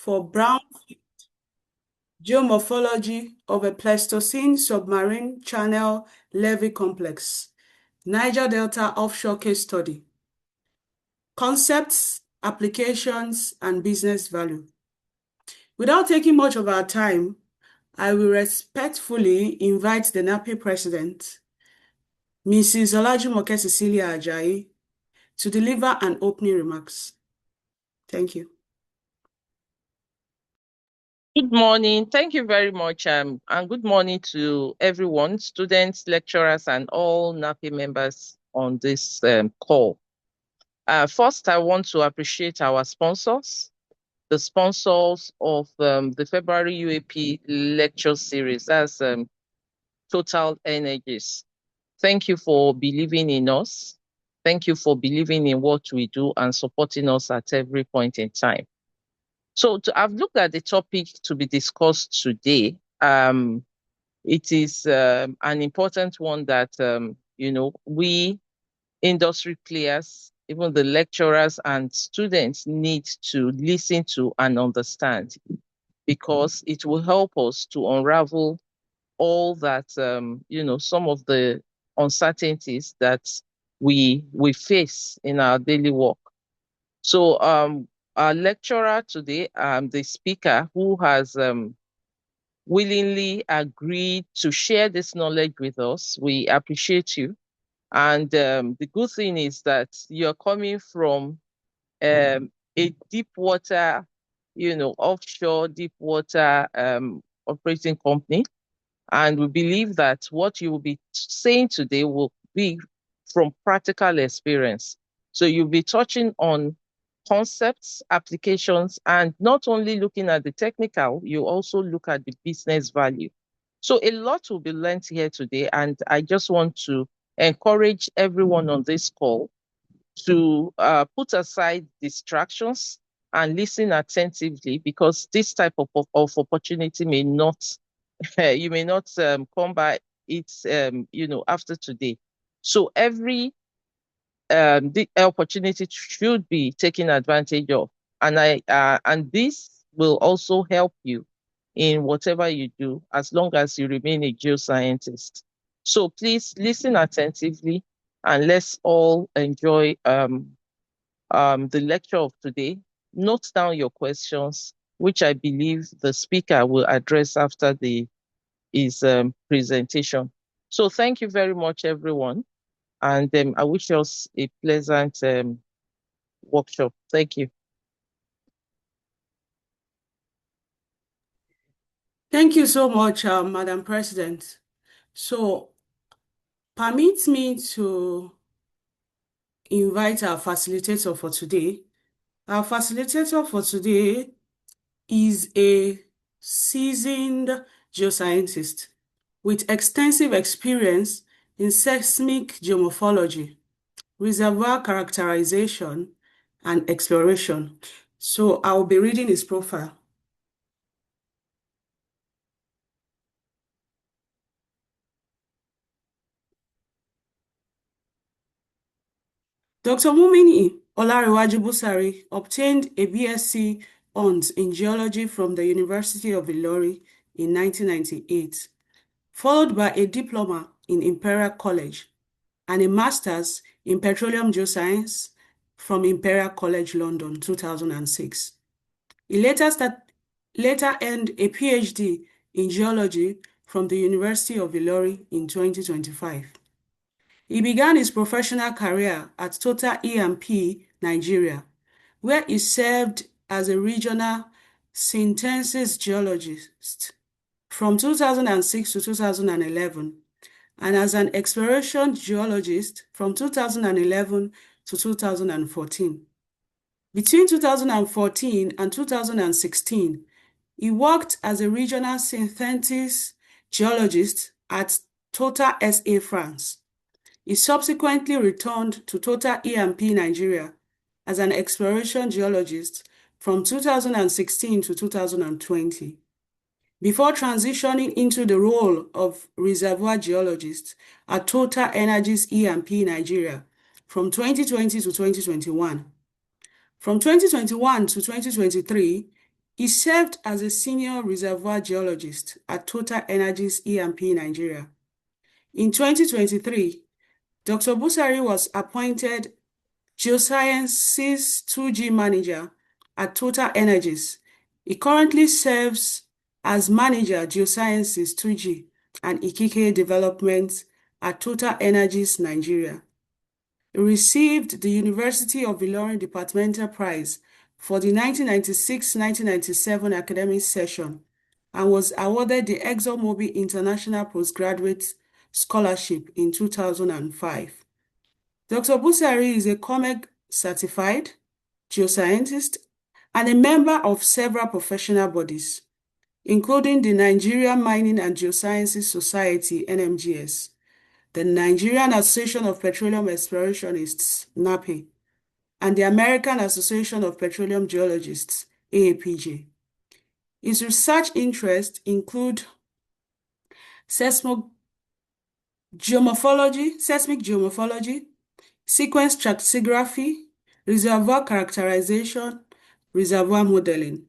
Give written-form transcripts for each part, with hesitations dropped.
for brown geomorphology of a Pleistocene submarine Channel-Levee complex, Niger Delta offshore case study. Concepts, applications, and business value. Without taking much of our time, I will respectfully invite the NAPE President, Mrs. Olajumoke Cecilia Ajayi, to deliver an opening remarks. Thank you. Good morning. Thank you very much. And good morning to everyone, students, lecturers, and all NAPE members on this call. First, I want to appreciate our sponsors, the sponsors of the February UAP lecture series. That's TotalEnergies. Thank you for believing in us. Thank you for believing in what we do and supporting us at every point in time. So I've looked at the topic to be discussed today. It is an important one that, we industry players, even the lecturers and students need to listen to and understand, because it will help us to unravel all that, some of the uncertainties that we face in our daily work. So our lecturer today, the speaker who has willingly agreed to share this knowledge with us, we appreciate you. And the good thing is that you're coming from a deep water, offshore deep water operating company. And we believe that what you will be saying today will be from practical experience. So you'll be touching on concepts, applications, and not only looking at the technical, you also look at the business value. So a lot will be learned here today, and I just want to encourage everyone on this call to put aside distractions and listen attentively, because this type of opportunity may not, you may not come by it, after today. So every the opportunity should be taken advantage of, and this will also help you in whatever you do, as long as you remain a geoscientist. So please listen attentively, and let's all enjoy the lecture of today. Note down your questions, which I believe the speaker will address after his presentation. So thank you very much, everyone. And I wish us a pleasant workshop. Thank you. Thank you so much, Madam President. So, permit me to invite our facilitator for today. Our facilitator for today is a seasoned geoscientist with extensive experience in seismic geomorphology, reservoir characterization, and exploration. So I will be reading his profile. Dr. Mumuni-Olarewaju Busari obtained a BSc Hons in Geology from the University of Ilorin in 1998, followed by a diploma in Imperial College and a master's in Petroleum Geoscience from Imperial College London, 2006. He later earned a PhD in Geology from the University of Ilorin in 2025. He began his professional career at TotalEnergies, Nigeria, where he served as a regional synthesis geologist from 2006 to 2011, and as an exploration geologist from 2011 to 2014. Between 2014 and 2016, he worked as a regional synthesis geologist at Total SA France. He subsequently returned to TotalEnergies Nigeria as an exploration geologist from 2016 to 2020, before transitioning into the role of reservoir geologist at TotalEnergies E&P Nigeria from 2020 to 2021. From 2021 to 2023, He served as a senior reservoir geologist at TotalEnergies E&P Nigeria. In 2023, Dr. Busari was appointed Geoscience's 2G manager at TotalEnergies. He currently serves as manager Geoscience's 2G and Ikike development at TotalEnergies Nigeria. He received the University of Ilorin Departmental Prize for the 1996-1997 academic session and was awarded the ExxonMobil International Postgraduate Scholarship in 2005. Dr. Busari is a COMEG certified geoscientist and a member of several professional bodies, including the Nigerian Mining and Geosciences Society (NMGS), the Nigerian Association of Petroleum Explorationists (NAPE), and the American Association of Petroleum Geologists (AAPJ). His research interests include seismic geomorphology, sequence stratigraphy, reservoir characterization, reservoir modeling.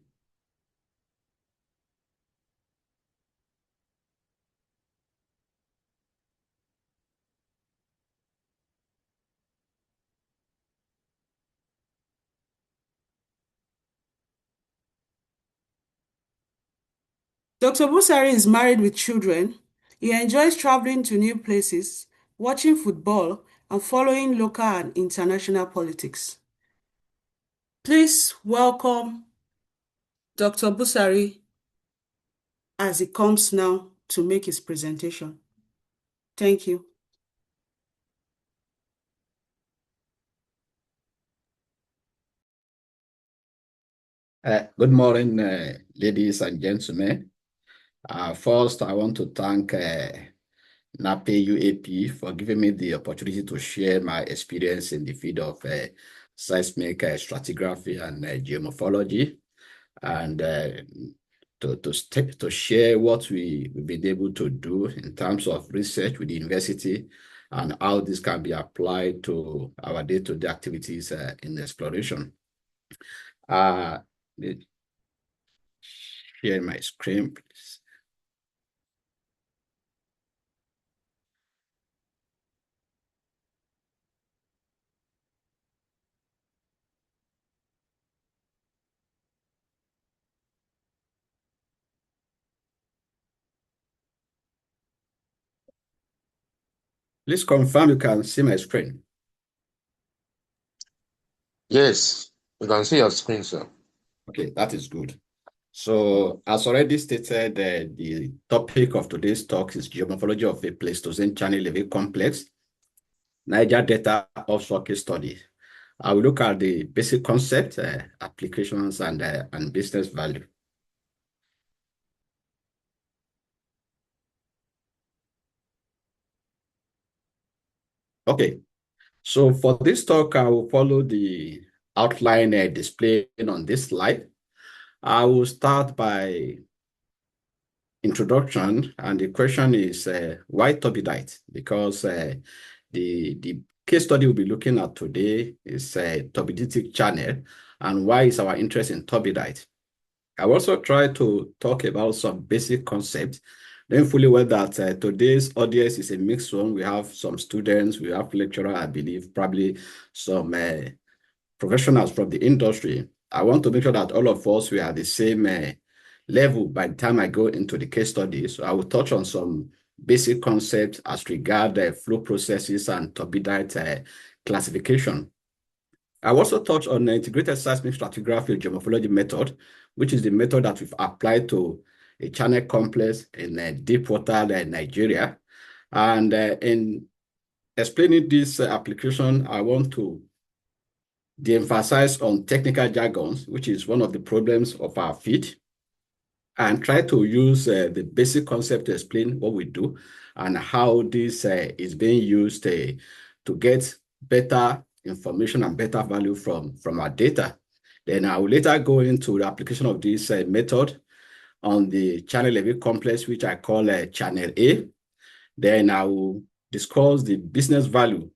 Dr. Busari is married with children. He enjoys traveling to new places, watching football, and following local and international politics. Please welcome Dr. Busari as he comes now to make his presentation. Thank you. Good morning, ladies and gentlemen. First, I want to thank NAPE UAP for giving me the opportunity to share my experience in the field of seismic stratigraphy and geomorphology, and to share what we've been able to do in terms of research with the university and how this can be applied to our day-to-day activities in exploration. Share my screen, please. Please confirm you can see my screen. Yes, you can see your screen, sir. Okay, that is good. So, as already stated, the topic of today's talk is Geomorphology of a Pleistocene Channel-Levee Complex, Niger Delta Offshore Case Study. I will look at the basic concept, applications, and business value. Okay, so for this talk, I will follow the outline displayed on this slide. I will start by introduction, and the question is why turbidite? Because the case study we'll be looking at today is a turbiditic channel, and why is our interest in turbidite? I will also try to talk about some basic concepts, knowing fully well that today's audience is a mixed one. We have some students, we have lecturers, I believe, probably some professionals from the industry. I want to make sure that all of us, we are the same level by the time I go into the case study. So I will touch on some basic concepts as regard flow processes and turbidite classification. I will also touch on the integrated seismic stratigraphy geomorphology method, which is the method that we've applied to a channel complex in deep water Nigeria. And in explaining this application, I want to de-emphasize on technical jargons, which is one of the problems of our field, and try to use the basic concept to explain what we do and how this is being used to get better information and better value from our data. Then I will later go into the application of this method on the Channel-Levee complex, which I call Channel A. Then I will discuss the business value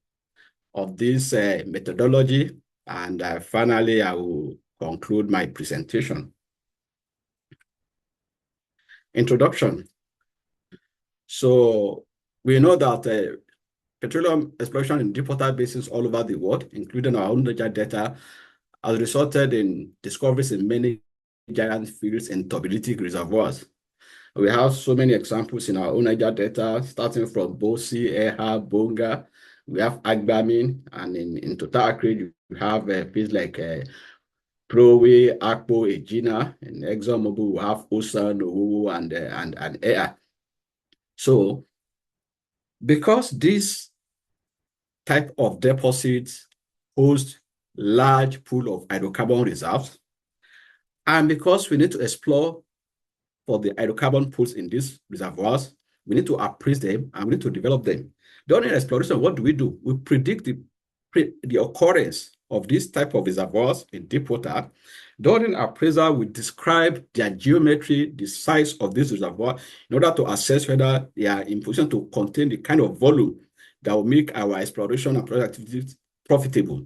of this methodology, and finally I will conclude my presentation. Introduction. So we know that petroleum exploration in deepwater basins all over the world, including our own Niger Delta, has resulted in discoveries in many giant fields and turbidity reservoirs. We have so many examples in our own Niger Delta, starting from Bosi, Eha, Bonga. We have Agbamin, and in TotalEnergies, you have fields like Prowe, Akpo, Egina, and ExxonMobil. We have Osan, Owo, and Ea. So, because this type of deposits host large pool of hydrocarbon reserves, and because we need to explore for the hydrocarbon pools in these reservoirs, we need to appraise them and we need to develop them. During exploration, what do? We predict the occurrence of this type of reservoirs in deep water. During appraisal, we describe their geometry, the size of this reservoir, in order to assess whether they are in position to contain the kind of volume that will make our exploration and productivity profitable.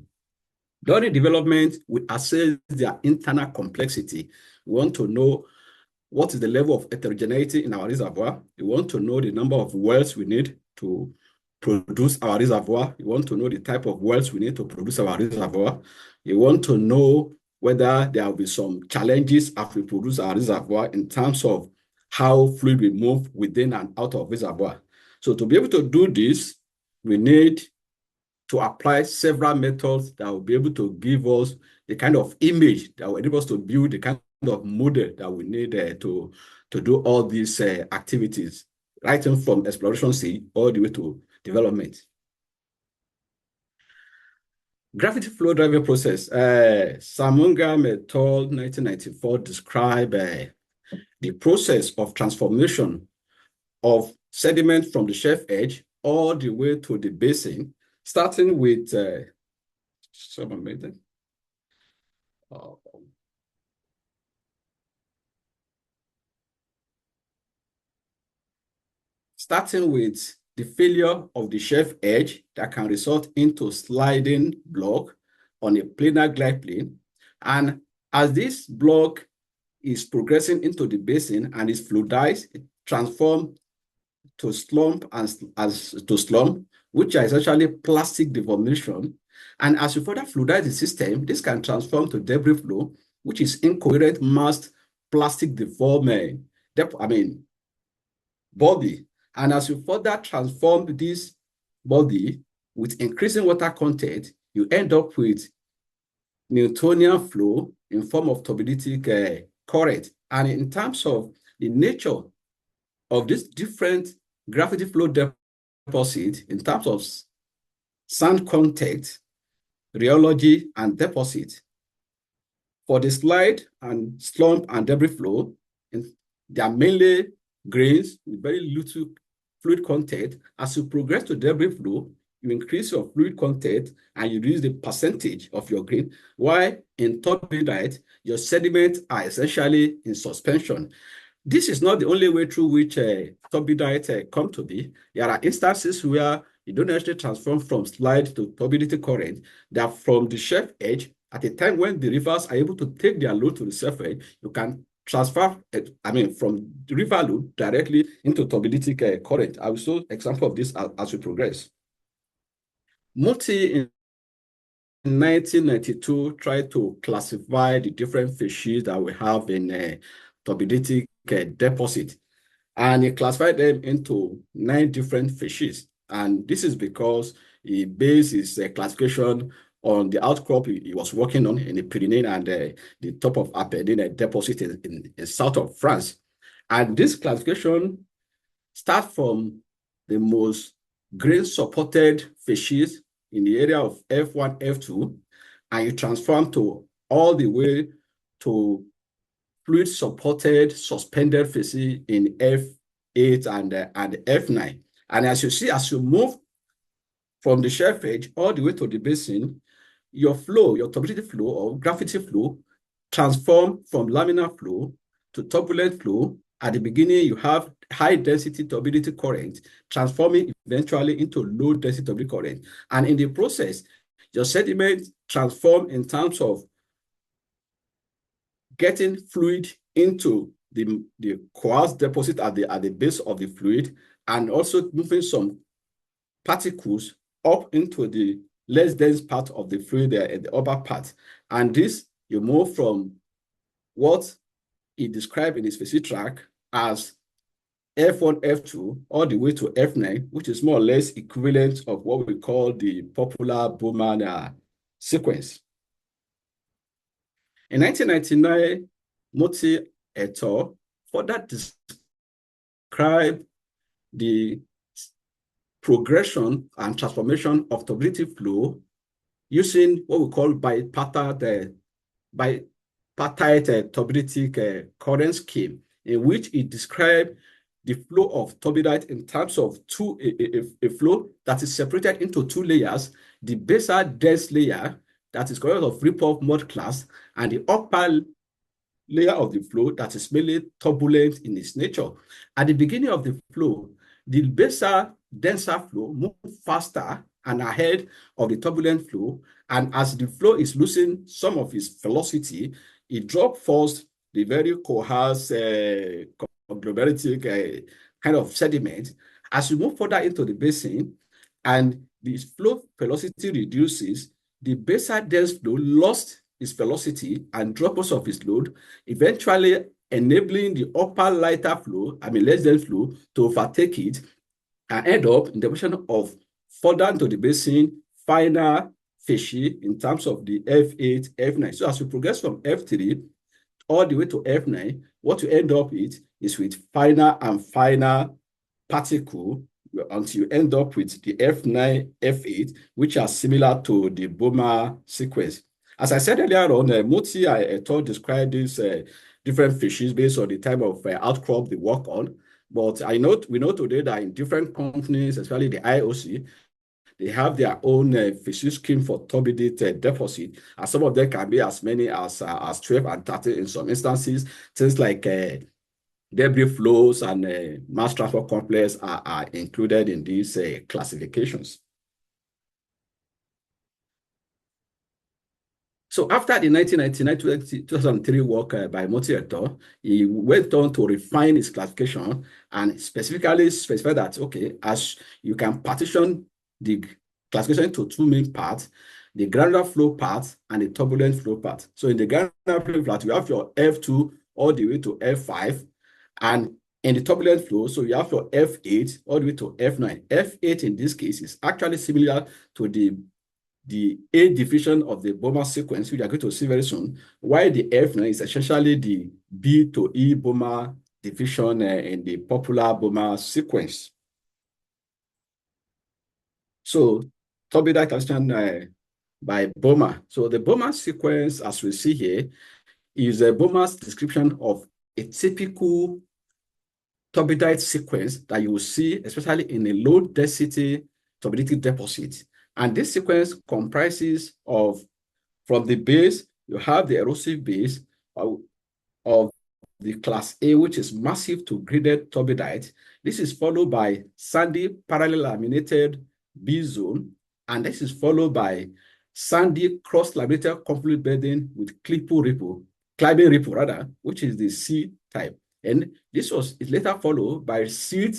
During development, we assess their internal complexity. We want to know what is the level of heterogeneity in our reservoir. We want to know the number of wells we need to produce our reservoir. We want to know the type of wells we need to produce our reservoir. We want to know whether there will be some challenges as we produce our reservoir in terms of how fluid will move within and out of reservoir. So to be able to do this, we need to apply several methods that will be able to give us the kind of image that will enable us to build the kind of model that we need to do all these activities, right from exploration stage all the way to development. Gravity flow driving process. Samunga method 1994 describe the process of transformation of sediment from the shelf edge all the way to the basin, starting with starting with the failure of the shelf edge that can result into sliding block on a planar glide plane. And as this block is progressing into the basin and is fluidized, it transforms to slump to slump, which is essentially plastic deformation. And as you further fluidize the system, this can transform to debris flow, which is incoherent massed plastic deformed body. And as you further transform this body with increasing water content, you end up with Newtonian flow in form of turbiditic current. And in terms of the nature of this different gravity flow deposit, in terms of sand contact, rheology, and deposit, for the slide and slump and debris flow, they are mainly grains with very little fluid content. As you progress to debris flow, you increase your fluid content and you reduce the percentage of your grain. While in turbidite, your sediments are essentially in suspension. This is not the only way through which turbidite come to be. There are instances where you don't actually transform from slide to turbidity current. That from the shelf edge, at a time when the rivers are able to take their load to the surface, you can transfer, from the river load directly into turbiditic current. I will show example of this as we progress. Muti in 1992 tried to classify the different fishes that we have in turbiditic deposit, and he classified them into 9 different fishes. And this is because he based his classification on the outcrop he was working on in the Pyrenees and the top of Apennine deposit in south of France. And this classification starts from the most grain-supported fishes in the area of F1, F2, and you transform to all the way to fluid-supported suspended fishes in F8 and F9. And as you see, as you move from the shelf edge all the way to the basin, your flow, your turbidity flow or gravity flow transform from laminar flow to turbulent flow. At the beginning, you have high density turbidity current, transforming eventually into low density turbidity current. And in the process, your sediment transform in terms of getting fluid into the quartz deposit at the base of the fluid, and also moving some particles up into the less dense part of the fluid there at the upper part. And this, you move from what he described in his physics track as F1, F2, all the way to F9, which is more or less equivalent of what we call the popular Bowman sequence. In 1999, Moti et al. Further described the progression and transformation of turbidity flow using what we call bipartite turbidity current scheme, in which it described the flow of turbidite in terms of a flow that is separated into two layers: the basal dense layer that is composed of rip-off mud class, and the upper layer of the flow that is mainly turbulent in its nature. At the beginning of the flow, the basal denser flow moves faster and ahead of the turbulent flow, and as the flow is losing some of its velocity, it drops first the very coarse conglomeratic kind of sediment. As you move further into the basin and the flow velocity reduces, the basal dense flow lost its velocity and drops of its load, eventually enabling the upper lighter flow, less dense flow, to overtake it and end up in the position of further into the basin, finer facies in terms of the F8, F9. So as you progress from F3 all the way to F9, what you end up with is with finer and finer particle until you end up with the F9, F8, which are similar to the Bowman sequence. As I said earlier on, Moti et al. Described these different fishes based on the type of outcrop they work on. But we know today that in different companies, especially the IOC, they have their own physics scheme for turbidite deposit, and some of them can be as many as 12 and 30 in some instances. Things like debris flows and mass transport complex are included in these classifications. So after the 1999-2003 work by Moti et al., he went on to refine his classification and specifically specify that, okay, as you can partition the classification into two main parts: the granular flow part and the turbulent flow part. So in the granular flow part, you have your F2 all the way to F5, and in the turbulent flow, so you have your F8 all the way to F9. F8 in this case is actually similar to the A division of the Bowman sequence, which we are going to see very soon, while the F9 is essentially the B to E Bowman division in the popular Bowman sequence. So, turbidite classification by Bowman. So the Bowman sequence, as we see here, is a Bowman's description of a typical turbidite sequence that you will see, especially in a low density turbidity deposit. And this sequence comprises of, from the base, you have the erosive base of the class A, which is massive to graded turbidite. This is followed by sandy parallel laminated B zone, and this is followed by sandy cross-laminated confluent bedding with climbing ripple, which is the C type. And this was later followed by silt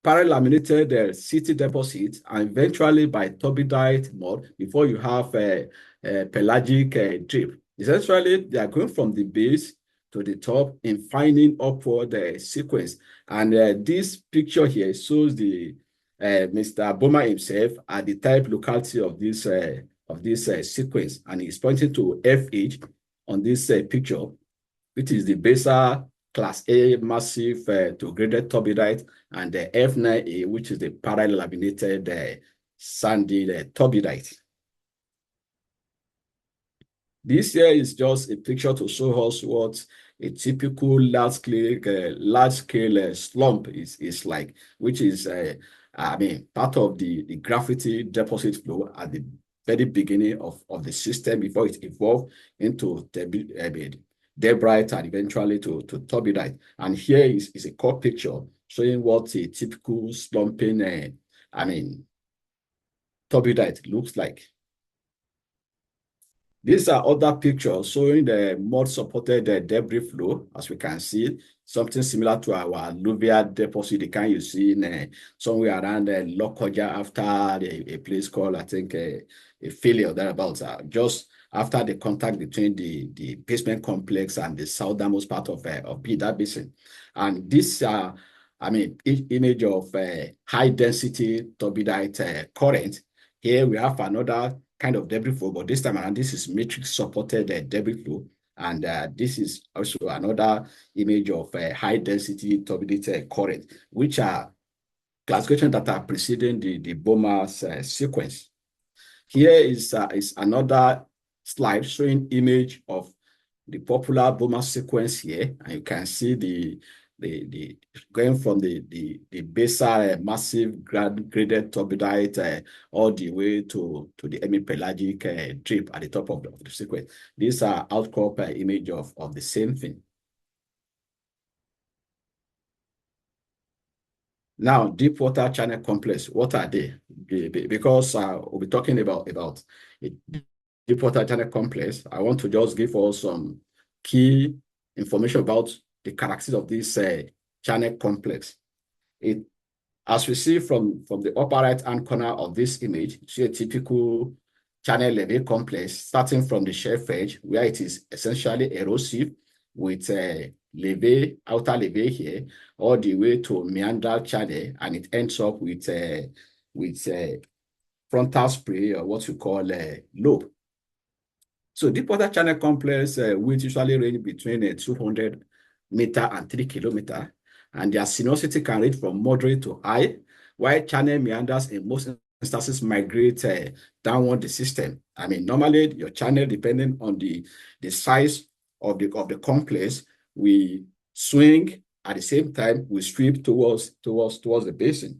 parallel laminated CT deposit, and eventually by turbidite mud before you have a pelagic drip. Essentially, they are going from the base to the top in finding upward sequence. And this picture here shows the Mr. Bowman himself at the type locality of this sequence, and he's pointing to FH on this picture, which is the basal class A massive to graded turbidite, and the F9A, which is the parallel laminated sandy turbidite. This here is just a picture to show us what a typical large-scale slump is like, which is, part of the gravity deposit flow at the very beginning of the system before it evolved into debrite and eventually to turbidite. And here is a core picture showing what a typical slumping, turbidite looks like. These are other pictures showing the mud-supported debris flow, as we can see, something similar to our alluvial deposit, the kind you see in somewhere around Lokoja after a place called, I think, a failure thereabouts, just after the contact between the basement complex and the southernmost part of that basin. And this, image of high-density turbidite current. Here we have another kind of debris flow, but this time around, this is matrix-supported debris flow. And this is also another image of high-density turbidite current, which are classifications that are preceding the Boma's sequence. Here is another slide showing image of the popular Boma sequence here, and you can see the going from the basal massive graded turbidite all the way to the hemipelagic drip at the top of the sequence. These are outcrop image of the same thing. Now, deep water channel complex, what are they? Because we'll be talking about a deep water channel complex, I want to just give us some key information about the characteristics of this channel complex. As we see from the upper right-hand corner of this image, you see a typical Channel-Levee complex starting from the shelf edge, where it is essentially erosive with levee, outer levee here, all the way to meandral channel, and it ends up with frontal spray, or what you call lobe. So deep water channel complex which usually range between 200 meter and 3 kilometer, and their sinuosity can range from moderate to high, while channel meanders in most instances migrate downward the system. I mean, normally your channel, depending on the size of the complex, we swing at the same time we sweep towards the basin.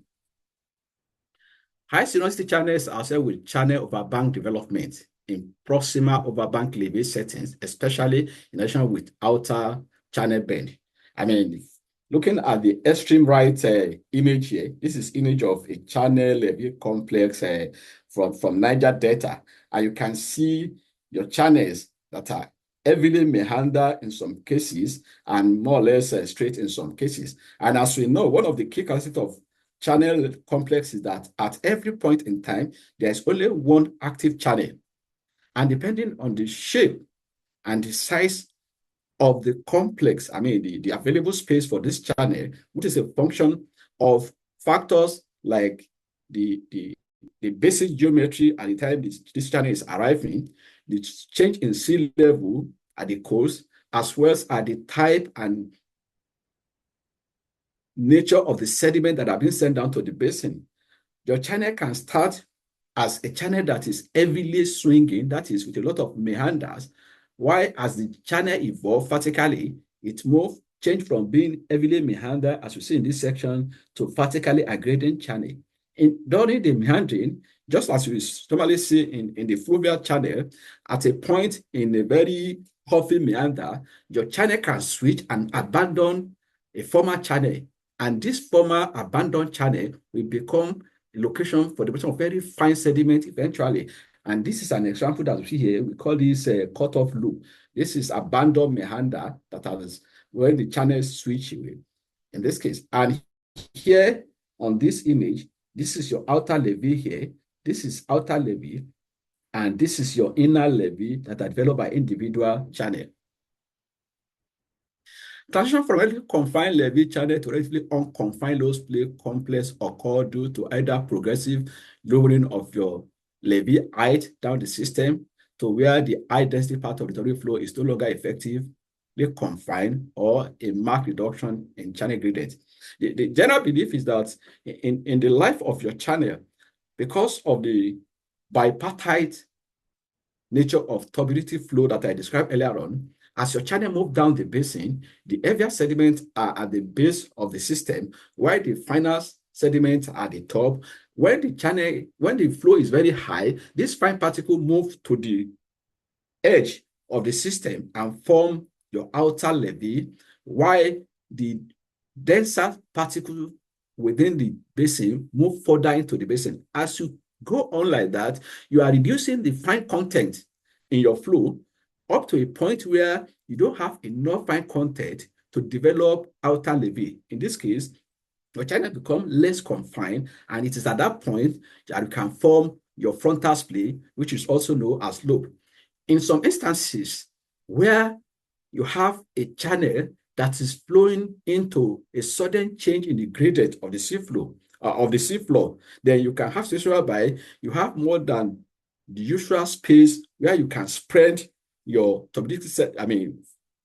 High sinuosity channels are said with channel overbank development in proximal overbank levee settings, especially in addition with outer channel bend. I mean, looking at the extreme right image here, this is image of a Channel-Levee complex from Niger Delta, and you can see your channels that are heavily meander in some cases and more or less straight in some cases. And as we know, one of the key characteristics of channel complex is that at every point in time, there's only one active channel. And depending on the shape and the size of the complex, I mean, the available space for this channel, which is a function of factors like the basic geometry at the time this channel is arriving, the change in sea level at the coast, as well as at the type and nature of the sediment that have been sent down to the basin. Your channel can start as a channel that is heavily swinging, that is with a lot of meanders, while as the channel evolves vertically, it change from being heavily meander, as we see in this section, to vertically a gradient channel. During the meandering, just as we normally see in the fluvial channel, at a point in a very heavy meander, your channel can switch and abandon a former channel. And this former abandoned channel will become a location for the production of very fine sediment eventually. And this is an example that we see here. We call this cutoff loop. This is abandoned meander that has when the channels switch away in this case. And here on this image, this is your outer levee here. This is outer levee, and this is your inner levee that are developed by individual channel. Transition from relatively confined levee channel to relatively unconfined low play complex occur due to either progressive lowering of your levee height down the system to where the high density part of the torrent flow is no longer effectively confined, or a marked reduction in channel gradient. The general belief is that in the life of your channel, because of the bipartite nature of turbidity flow that I described earlier on, as your channel moves down the basin, the heavier sediments are at the base of the system, while the finer sediments are at the top. When the flow is very high, these fine particles move to the edge of the system and form your outer levee, while the denser particles within the basin move further into the basin. As you go on like that, you are reducing the fine content in your flow up to a point where you don't have enough fine content to develop outer levee. In this case, your channel become less confined, and it is at that point that you can form your frontal splay, which is also known as lobe. In some instances where you have a channel that is flowing into a sudden change in the gradient of the seafloor, then you can have situation whereby you have more than the usual space where you can spread your turbidity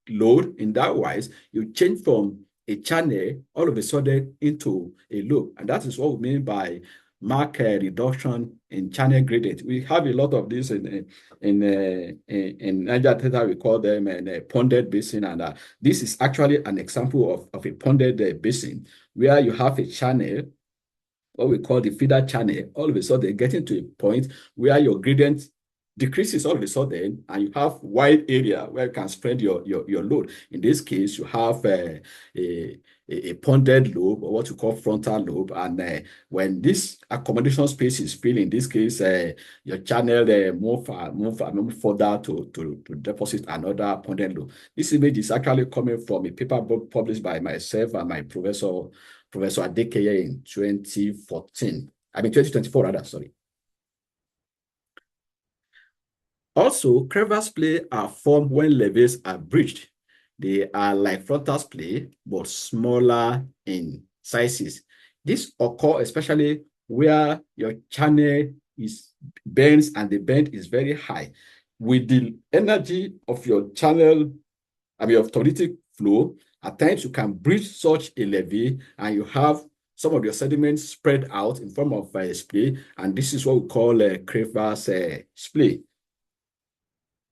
load. In that wise, you change from a channel all of a sudden into a lobe, and that is what we mean by marked reduction in channel gradient. We have a lot of this in Niger Delta. We call them a ponded basin, and this is actually an example of a ponded basin where you have a channel, what we call the feeder channel, all of a sudden getting to a point where your gradient decreases all of a sudden, and you have wide area where you can spread your load. In this case, you have a ponded lobe, or what you call frontal lobe, and when this accommodation space is filled, in this case, your channel move further to deposit another ponded lobe. This image is actually coming from a paper published by myself and my Professor Adekeye in 2024 rather, sorry. Also, crevasse splay are formed when levees are breached. They are like frontal splay, but smaller in sizes. This occurs especially where your channel bends and the bend is very high. With the energy of your channel, of turbidity flow, at times you can breach such a levee and you have some of your sediments spread out in form of splay, and this is what we call a crevasse splay.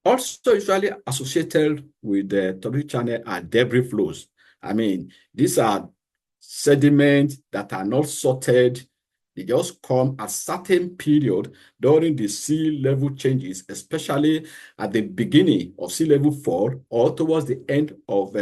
Also usually associated with the turbidity channel are debris flows. These are sediments that are not sorted. They just come at certain period during the sea level changes, especially at the beginning of sea level fall or towards the end of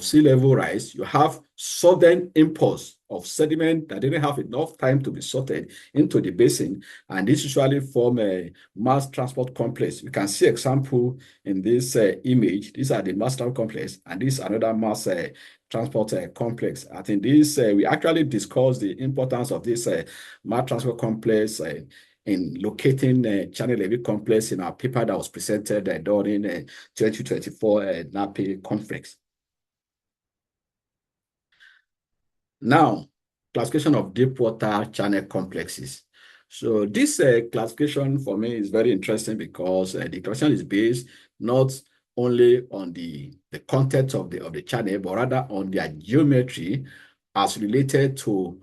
sea level rise. You have sudden impulse of sediment that didn't have enough time to be sorted into the basin, and this usually form a mass transport complex. You can see example in this image. These are the mass transport complex, and this is another mass transport complex. I think this we actually discussed the importance of this mass transport complex in locating Channel-Levee complex in our paper that was presented during 2024 NAPE conference. Now, classification of deep water channel complexes. So this classification for me is very interesting because the classification is based not only on the content of the channel, but rather on their geometry as related to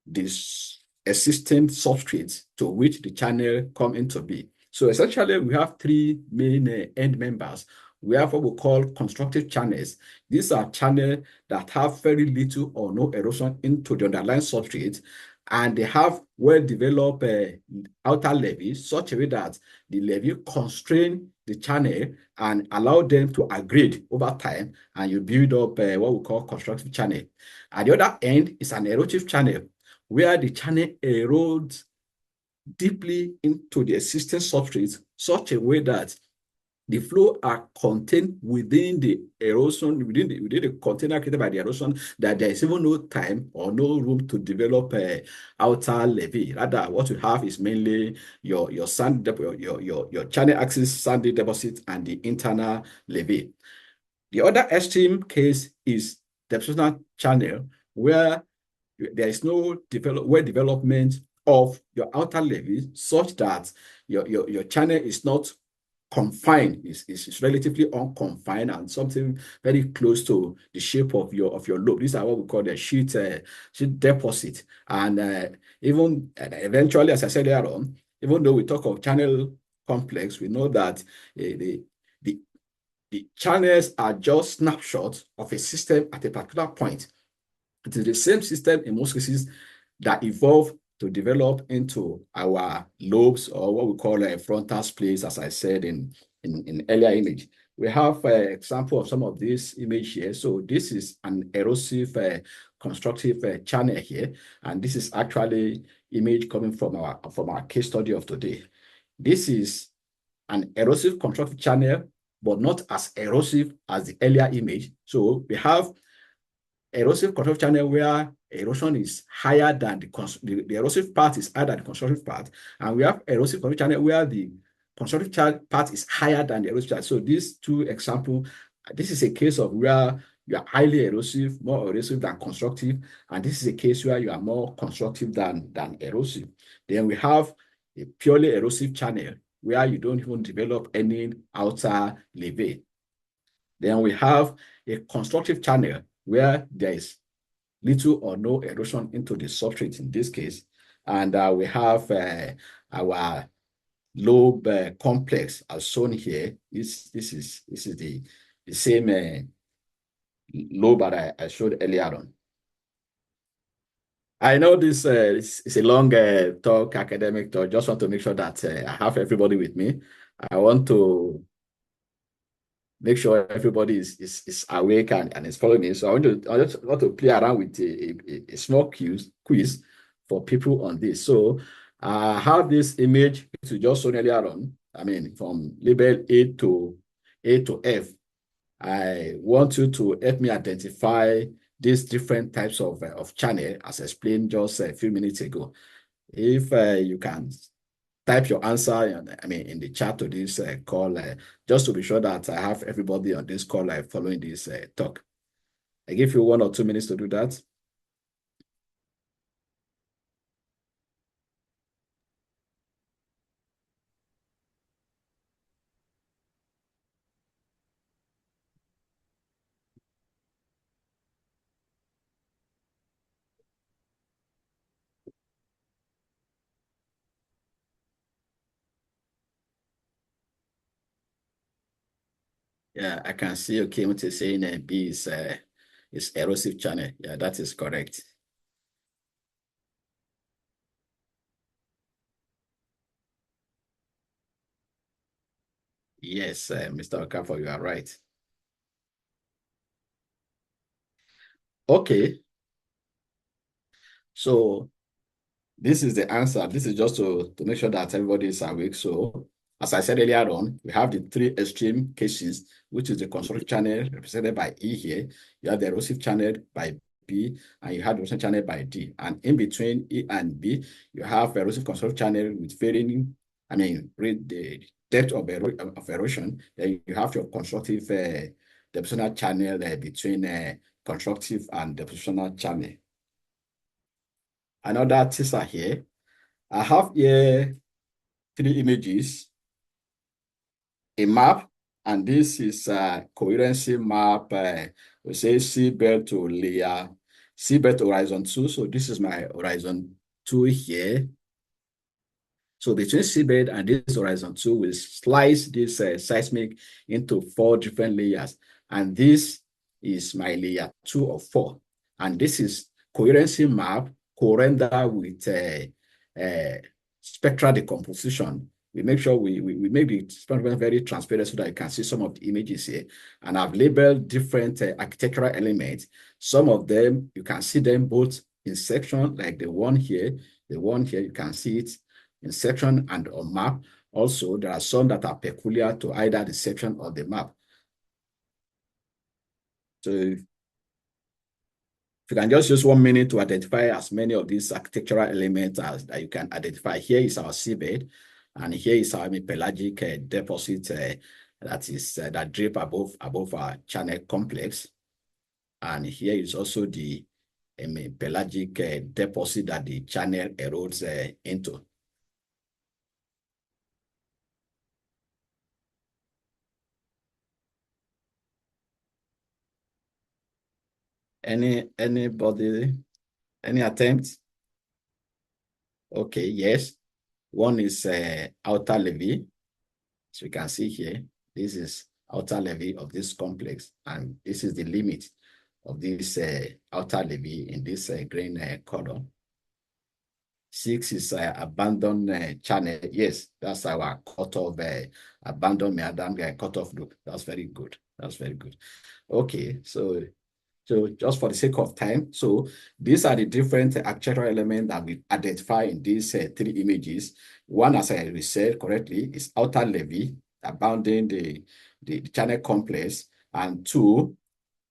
this existing substrates to which the channel come into be. So essentially, we have three main end members. We have what we call constructive channels. These are channels that have very little or no erosion into the underlying substrate, and they have well-developed outer levee such a way that the levee constrain the channel and allow them to aggrade over time, and you build up what we call constructive channel. At the other end is an erosive channel, where the channel erodes deeply into the existing substrate such a way that the flow are contained within the erosion, within the container created by the erosion, that there is even no time or no room to develop outer levee. Rather, what you have is mainly your sand, your channel axis sandy deposit and the internal levee. The other extreme case is depositional channel, where there is no development of your outer levee such that your channel is not confined, is relatively unconfined and something very close to the shape of your lobe. These are what we call the sheet deposit. And eventually, as I said earlier on, even though we talk of channel complex, we know that the channels are just snapshots of a system at a particular point. It is the same system in most cases that evolve to develop into our lobes, or what we call frontal splays, as I said in earlier image. We have an example of some of this image here. So this is an erosive constructive channel here, and this is actually image coming from our case study of today. This is an erosive constructive channel, but not as erosive as the earlier image. So we have erosive constructive channel where erosion is higher than the erosive part is higher than the constructive part, and we have erosive constructive channel where the constructive part is higher than the erosive channel. So these two examples, this is a case of where you are highly erosive, more erosive than constructive, and this is a case where you are more constructive than erosive. Then we have a purely erosive channel where you don't even develop any outer levee. Then we have a constructive channel where there is little or no erosion into the substrate in this case. And we have our lobe complex as shown here. This is the same lobe that I showed earlier on. I know this is a long talk, academic talk. Just want to make sure that I have everybody with me. I want to make sure everybody is awake and is following me. So I just want to play around with a small quiz for people on this. So I have this image to just shown earlier on. I mean, from label A to F. I want you to help me identify these different types of channel as explained just a few minutes ago. If you can type your answer, in the chat to this call, just to be sure that I have everybody on this call following this talk. I give you 1 or 2 minutes to do that. Yeah, I can see okay, what you're saying B is erosive channel. Yeah, that is correct. Yes, Mr. Okafor, you are right. Okay. So this is the answer. This is just to make sure that everybody is awake. So as I said earlier on, we have the 3 extreme cases, which is the constructive channel represented by E here. You have the erosive channel by B, and you have the erosion channel by D. And in between E and B, you have erosive constructive channel with varying, the depth of erosion. Then you have your constructive depositional channel between constructive and depositional channel. Another teaser here. I have here 3 images, a map, and this is a coherency map. We say seabed to layer, seabed to horizon 2. So this is my horizon 2 here. So between seabed and this horizon 2, we'll slice this seismic into 4 different layers. And this is my layer 2 of 4. And this is coherency map co-render with spectral decomposition. We make sure we make the spectrum very transparent so that you can see some of the images here. And I've labeled different architectural elements. Some of them, you can see them both in section, like the one here, you can see it in section and on map. Also, there are some that are peculiar to either the section or the map. So if you can just use 1 minute to identify as many of these architectural elements as that you can identify. Here is our seabed, and here is our pelagic deposit that drip above our channel complex. And here is also the pelagic deposit that the channel erodes into. Anybody, any attempt? Okay, yes. One is outer levee. So you can see here, this is outer levee of this complex, and this is the limit of this outer levee in this green color. 6 is abandoned channel. Yes, that's our cutoff abandoned meandering cutoff loop. That's very good. That's very good. Okay, so So just for the sake of time, so these are the different architectural elements that we identify in these three images. One, as I said correctly, is outer levee abounding the channel complex, and two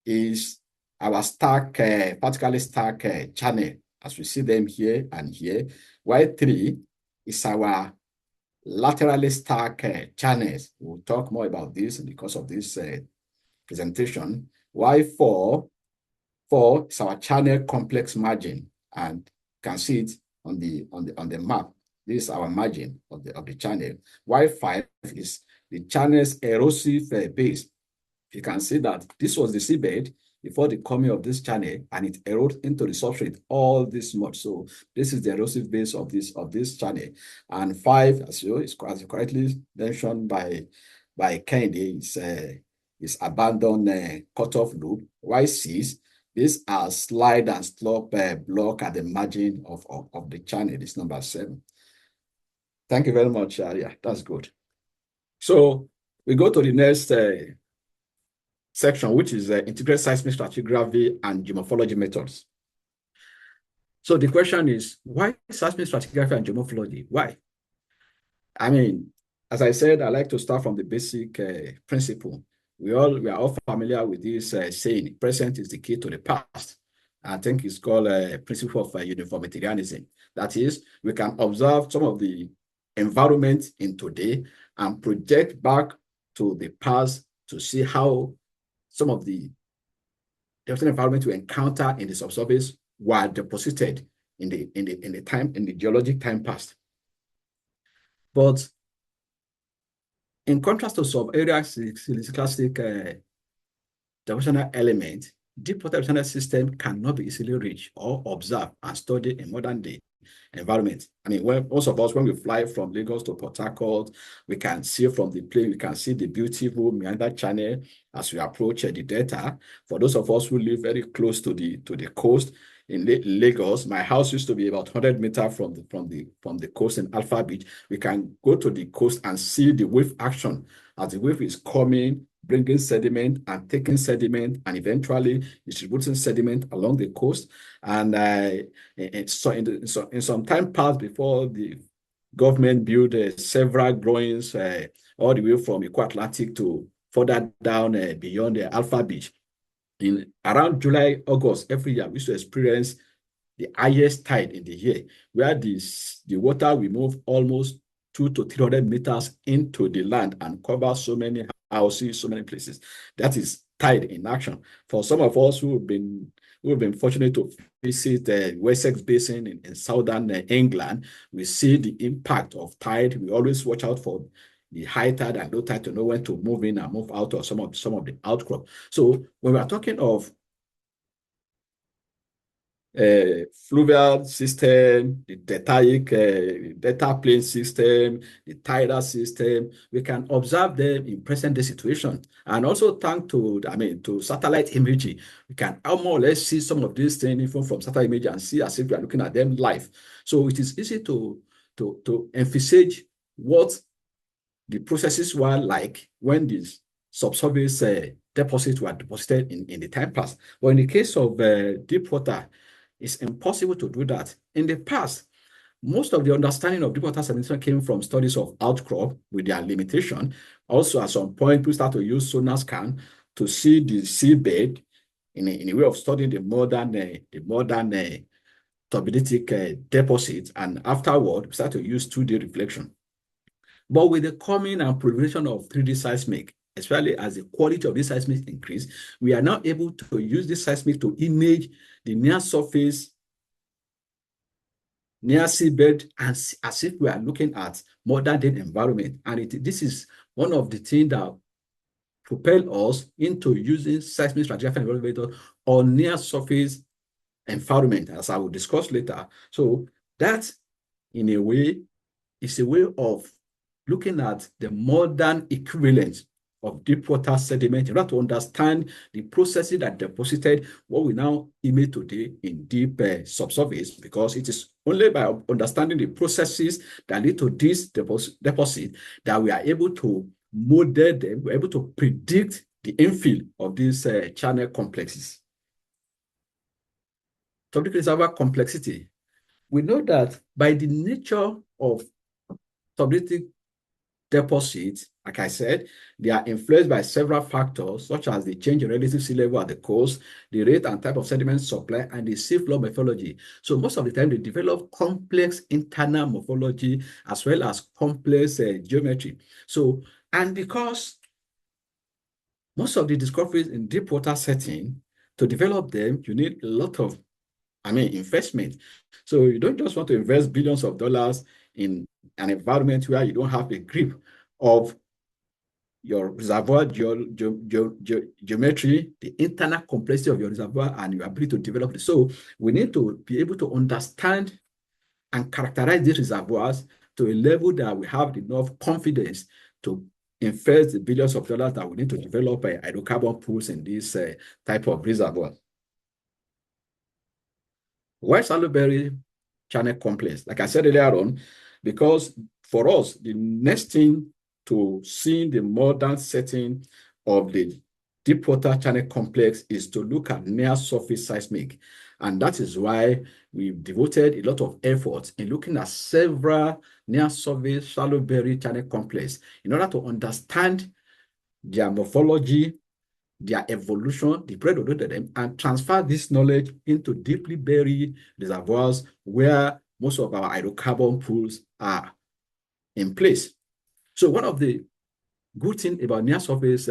is our stack, particularly stack channel, as we see them here and here, while three is our laterally stacked channels. We'll talk more about this because of this presentation. While four is our channel complex margin, and you can see it on the map. This is our margin of the channel. While five is the channel's erosive base. You can see that this was the seabed before the coming of this channel, and it erodes into the substrate all this much. So this is the erosive base of this channel. And five, as you correctly mentioned by Kennedy, is abandoned cutoff loop. While six, these are slide and slope block at the margin of the channel. This number 7. Thank you very much. Yeah, that's good. So we go to the next section, which is integrated seismic stratigraphy and geomorphology methods. So the question is, why seismic stratigraphy and geomorphology? Why? I mean, as I said, I like to start from the basic principle. We are all familiar with this saying, present is the key to the past. I think it's called a principle of uniformitarianism. That is, we can observe some of the environment in today and project back to the past to see how some of the different environment we encounter in the subsurface were deposited in the geologic time past. But in contrast to sub-area siliciclastic depositional element, deep water depositional system cannot be easily reached or observed and studied in modern day environment. I mean, most of us, when we fly from Lagos to Port Harcourt, we can see from the plane, we can see the beautiful meander channel as we approach the delta. For those of us who live very close to the coast in Lagos, my house used to be about 100 meters from the coast in Alpha Beach. We can go to the coast and see the wave action as the wave is coming, bringing sediment and taking sediment and eventually distributing sediment along the coast. And in some time past, before the government built several groins all the way from Eco Atlantic to further down beyond the Alpha Beach. In around July, August, every year, we used to experience the highest tide in the year, where the water will move almost 200 to 300 meters into the land and cover so many houses, so many places. That is tide in action. For some of us who have been fortunate to visit the Wessex Basin in southern England, we see the impact of tide. We always watch out for the high tide and low tide to know when to move in and move out of some of the outcrop. So when we are talking of fluvial system, the delta plane system, the tidal system, we can observe them in present day situation. And also thanks to satellite imagery, we can more or less see some of these things even from satellite imagery and see as if we are looking at them live. So it is easy to emphasize what the processes were like when these subsurface deposits were deposited in the time past. But in the case of deep water, it's impossible to do that. In the past, most of the understanding of deep water sedimentation came from studies of outcrop with their limitation. Also, at some point, we start to use sonar scan to see the seabed in a way of studying the modern turbiditic deposits. And afterward, we start to use 2D reflection. But with the coming and proliferation of 3D seismic, especially as the quality of this seismic increase, we are now able to use this seismic to image the near surface, near seabed, and as if we are looking at modern day environment. And this is one of the things that propel us into using seismic stratigraphy method on near surface environment, as I will discuss later. So that, in a way, is a way of looking at the modern equivalent of deep water sediment in order to understand the processes that deposited what we now image today in deep subsurface, because it is only by understanding the processes that lead to this deposit that we are able to model them, we're able to predict the infill of these channel complexes. tubidic reservoir complexity. We know that by the nature of tubidic deposits, like I said, they are influenced by several factors, such as the change in relative sea level at the coast, the rate and type of sediment supply, and the seafloor morphology. So most of the time, they develop complex internal morphology as well as complex geometry. So, and because most of the discoveries in deep water setting, to develop them, you need a lot of, investment. So you don't just want to invest billions of dollars in an environment where you don't have a grip of your reservoir geometry, the internal complexity of your reservoir, and your ability to develop it. So we need to be able to understand and characterize these reservoirs to a level that we have enough confidence to invest the billions of dollars that we need to develop hydrocarbon pools in this type of reservoir. Why Shallow-Berry channel complex? Like I said earlier on, because for us, the next thing to seeing the modern setting of the deepwater channel complex is to look at near surface seismic. And that is why we've devoted a lot of effort in looking at several near surface Shallow-Berry channel complex in order to understand their morphology, their evolution, the period of them, and transfer this knowledge into deeply buried reservoirs where most of our hydrocarbon pools are in place. So one of the good things about near surface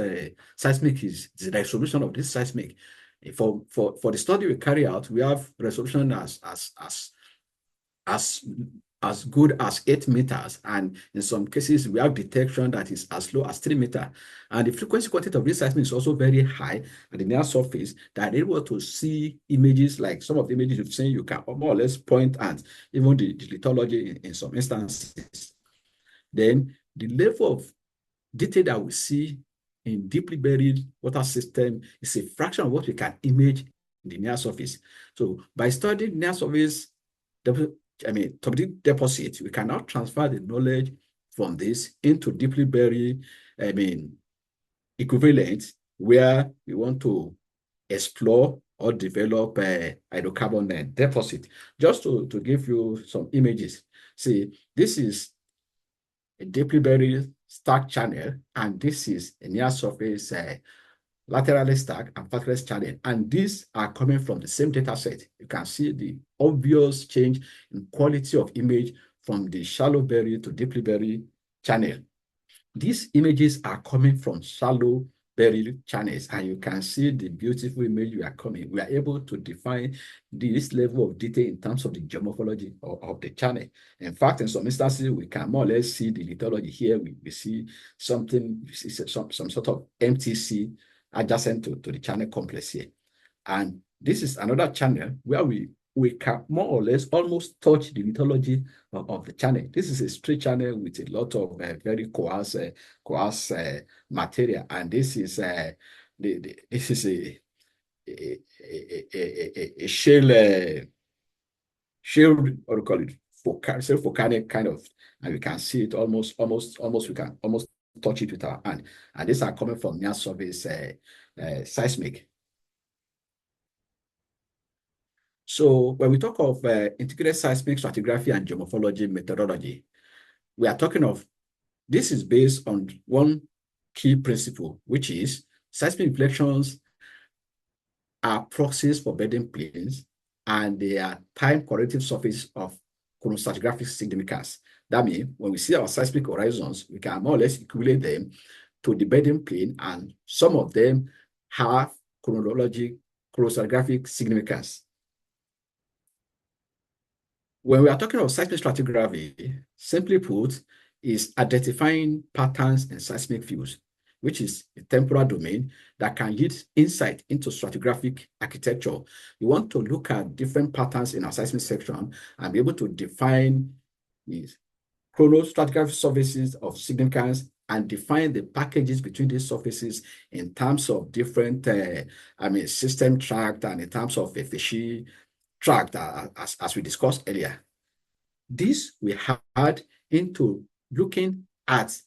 seismic is the resolution of this seismic. For the study we carry out, we have resolution as good as 8 meters, and in some cases we have detection that is as low as 3 meters. And the frequency quantity of this seismic is also very high at the near surface, that are able to see images like some of the images you've seen. You can more or less point at even the lithology in some instances. Then the level of detail that we see in deeply buried water system is a fraction of what we can image in the near surface. So by studying near surface tubidic deposit, we can now transfer the knowledge from this into deeply buried equivalent, where we want to explore or develop a hydrocarbon deposit. Just to give you some images. See, this is a deeply buried stack channel, and this is a near surface laterally stacked and vertically channel, and these are coming from the same data set. You can see the obvious change in quality of image from the shallow buried to deeply buried channel. These images are coming from shallow buried channels, and you can see the beautiful image we are coming. We are able to define this level of detail in terms of the geomorphology of the channel. In fact, in some instances, we can more or less see the lithology here. We see something, some sort of MTC adjacent to the channel complex here. And this is another channel where we can more or less almost touch the lithology of the channel. This is a straight channel with a lot of very coarse material, and this is a shale, what do you call it, volcanic kind of, and we can see it almost we can almost touch it with our hand. And these are coming from near surface seismic. So when we talk of integrated seismic stratigraphy and geomorphology methodology, we are talking of, this is based on one key principle, which is seismic inflections are proxies for bedding planes, and they are time-corrective surface of chronostratigraphic significance. That means when we see our seismic horizons, we can more or less equate them to the bedding plane, and some of them have chronostratigraphic significance. When we are talking about seismic stratigraphy, simply put, is identifying patterns in seismic fields, which is a temporal domain that can yield insight into stratigraphic architecture. You want to look at different patterns in our seismic section and be able to define these chronostratigraphic surfaces of significance and define the packages between these surfaces in terms of different system tract and in terms of efficiency tract, as we discussed earlier. This we had into looking at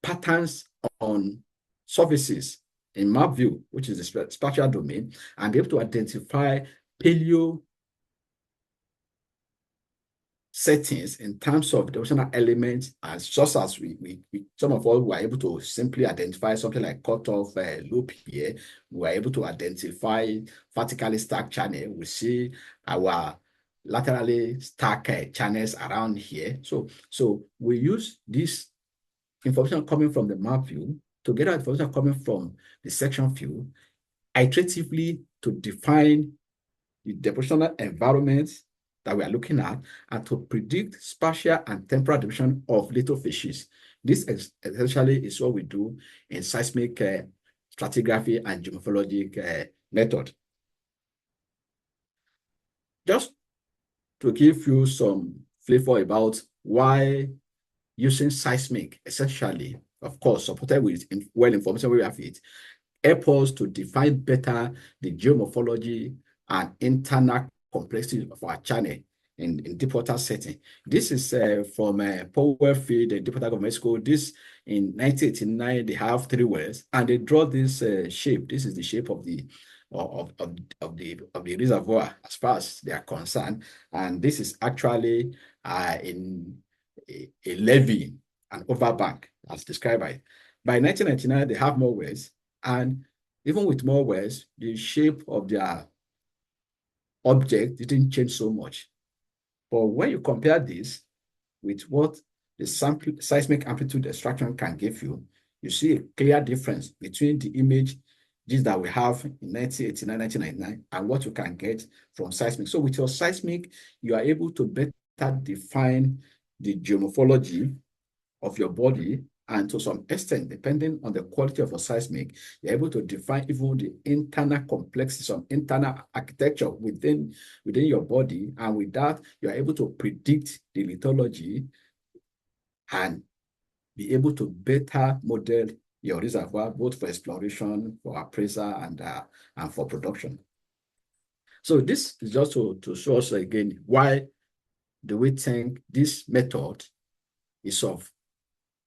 patterns on surfaces in map view, which is the spatial domain, and be able to identify paleo settings in terms of the optional elements, as just as we some of us were able to simply identify something like cutoff loop here, we were able to identify vertically stacked channel. We see our laterally stacked channels around here. So we use this information coming from the map view together with information coming from the section view iteratively to define the depositional environment that we are looking at and to predict spatial and temporal distribution of little fishes. This essentially is what we do in seismic stratigraphy and geomorphologic method. Just to give you some flavor about why using seismic, essentially, of course, supported with well-informed we have it, help us to define better the geomorphology and internal complexity of our channel in deep water setting. This is from Powell Field in deep water of Mexico. This in 1989, they have 3 wells and they draw this shape. This is the shape of the reservoir as far as they are concerned. And this is actually in a levee, an overbank, as described by 1999, they have more wells. And even with more wells, the shape of their object didn't change so much. But when you compare this with what the seismic amplitude extraction can give you, you see a clear difference between the images that we have in 1989, 1999, and what you can get from seismic. So with your seismic, you are able to better define the geomorphology of your body, and to some extent, depending on the quality of a seismic, you're able to define even the internal complexity, some internal architecture within your body, and with that, you're able to predict the lithology and be able to better model your reservoir, both for exploration, for appraisal, and for production. So this is just to show us again why do we think this method is of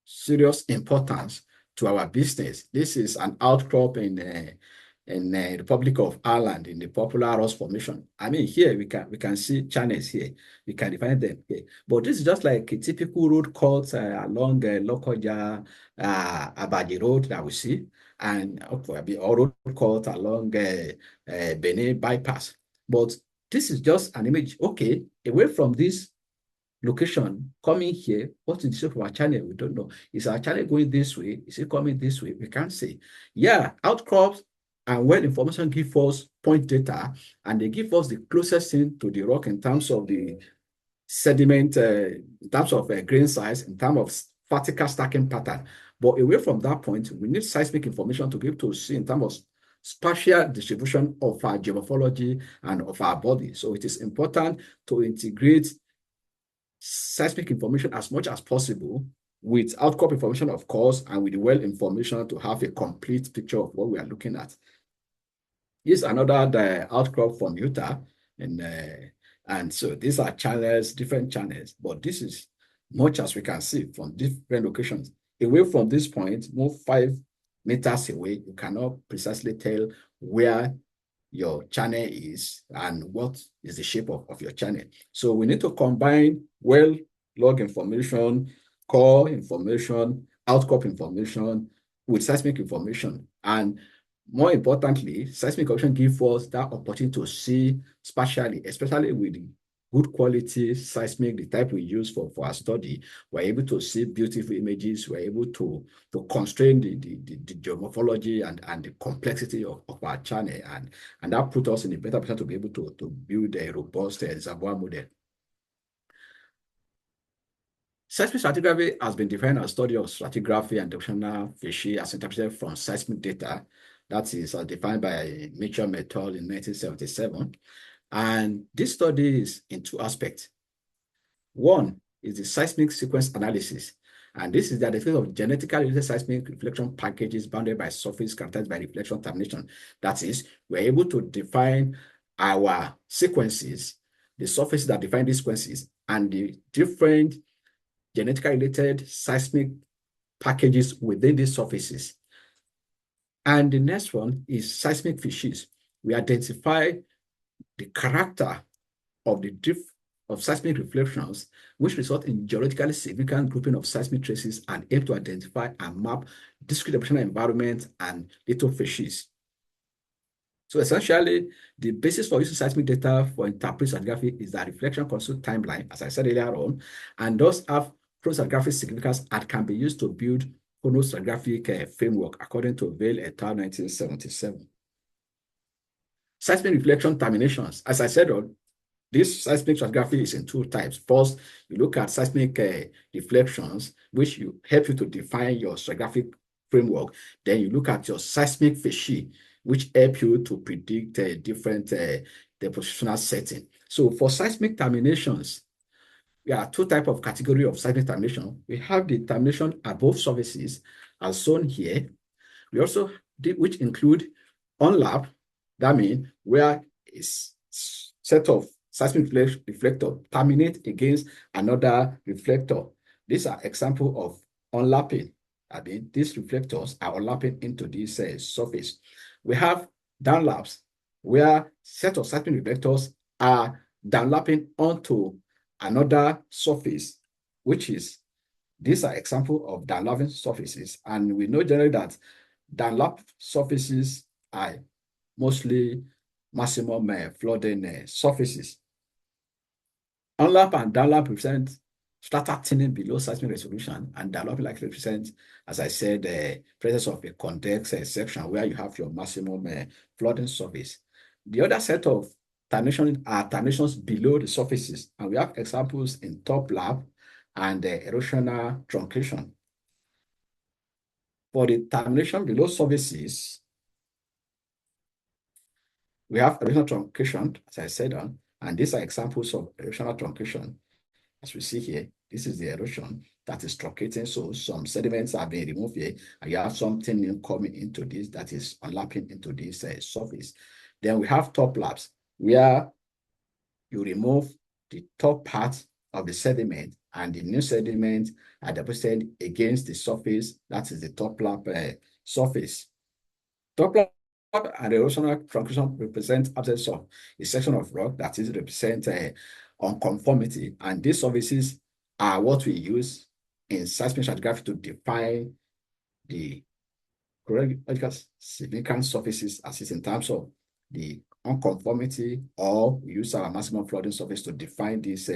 serious importance to our business. This is an outcrop in the Republic of Ireland in the popular Ross Formation. I mean, here we can see channels here. We can define them here. But this is just like a typical road cut along Lokoja, Abaji Road that we see, and or road cut along Benin bypass. But this is just an image. Okay, away from this location coming here, what is the shape of our channel? We don't know. Is our channel going this way? Is it coming this way? We can't say. Yeah, outcrops and well information give us point data, and they give us the closest thing to the rock in terms of the sediment, in terms of grain size, in terms of vertical stacking pattern. But away from that point, we need seismic information to be able to see in terms of spatial distribution of our geomorphology and of our body. So it is important to integrate seismic information as much as possible with outcrop information, of course, and with the well information to have a complete picture of what we are looking at. Here's another outcrop from Utah, and so these are channels, different channels, but this is much as we can see from different locations. Away from this point, move 5 meters away, you cannot precisely tell where your channel is and what is the shape of your channel. So we need to combine well log information, core information, outcrop information with seismic information. And more importantly, seismic information gives us that opportunity to see spatially, especially with the good quality seismic, the type we use for our study. We're able to see beautiful images. We're able to constrain the geomorphology and the complexity of our channel. And that put us in a better position to be able to build a robust reservoir model. Seismic stratigraphy has been defined as a study of stratigraphy and depositional fishes as interpreted from seismic data. That is defined by Mitchell Method in 1977. And this study is in 2 aspects. One is the seismic sequence analysis. And this is the identification of genetically related seismic reflection packages bounded by surface characterized by reflection termination. That is, we're able to define our sequences, the surfaces that define these sequences, and the different genetically related seismic packages within these surfaces. And the next one is seismic fishes. We identify the character of the drift of seismic reflections, which result in geologically significant grouping of seismic traces and aim to identify and map discrete operational environments and lithophases. So essentially, the basis for using seismic data for interpreting stratigraphy is that reflection constitutes timeline, as I said earlier on, and thus have chronostratigraphic significance and can be used to build chronostratigraphic framework, according to Vail et al. 1977. Seismic reflection terminations, as I said on, this seismic stratigraphy is in two types. First, you look at seismic reflections, which help you to define your stratigraphic framework. Then you look at your seismic facies, which help you to predict different depositional setting. So for seismic terminations, there are two types of category of seismic termination. We have the termination above surfaces, as shown here. We also did, which include on-lap, that means where a set of seismic reflector terminate against another reflector. These are examples of unlapping. I mean, these reflectors are unlapping into this surface. We have downlaps, where set of seismic reflectors are downlapping onto another surface, which is, these are examples of downlapping surfaces. And we know generally that downlap surfaces are mostly maximum flooding surfaces. Unlap and downlap represent strata thinning below seismic resolution, and downlap likely represent, as I said, the presence of a convex section where you have your maximum flooding surface. The other set of terminations are terminations below the surfaces, and we have examples in top lap and erosional truncation. For the termination below surfaces, we have erosional truncation, as I said on, and these are examples of erosional truncation. As we see here, this is the erosion that is truncating. So some sediments are being removed here, and you have something new coming into this that is unlapping into this surface. Then we have top laps, where you remove the top part of the sediment, and the new sediment are deposited against the surface. That is the top lap surface. Top lap and erosional truncation represent absence of a section of rock that is represent unconformity, and these surfaces are what we use in seismic stratigraphy to define the chronological significant surfaces, as is in terms of the unconformity, or we use our maximum flooding surface to define this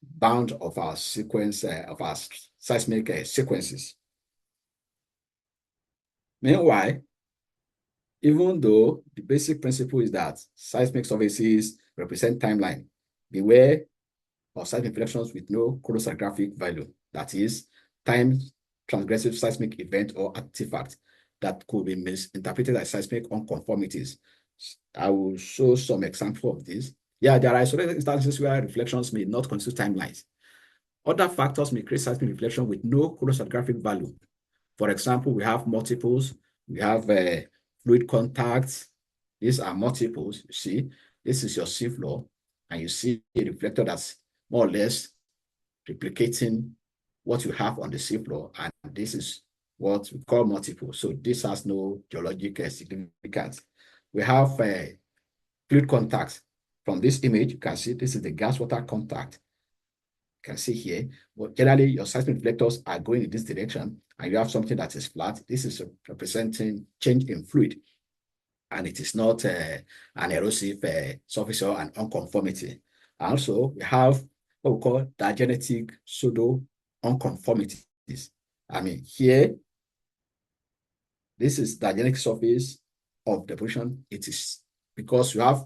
bound of our sequence of our seismic sequences. Meanwhile, even though the basic principle is that seismic surfaces represent timeline, beware of seismic reflections with no chronostratigraphic value, that is, time transgressive seismic event or artifact that could be misinterpreted as seismic unconformities. I will show some examples of this. Yeah, there are isolated instances where reflections may not constitute timelines. Other factors may create seismic reflection with no chronostratigraphic value. For example, we have multiples, we have fluid contacts. These are multiples. You see, this is your seafloor, and you see a reflector that's more or less replicating what you have on the seafloor, and this is what we call multiple. So this has no geologic significance. We have fluid contacts. From this image, you can see this is the gas-water contact. You can see here, but generally your seismic reflectors are going in this direction, and you have something that is flat. This is representing change in fluid, and it is not an erosive surface or an unconformity. Also, we have what we call diagenetic pseudo unconformities. I mean, here, this is diagenetic surface of deposition. It is because you have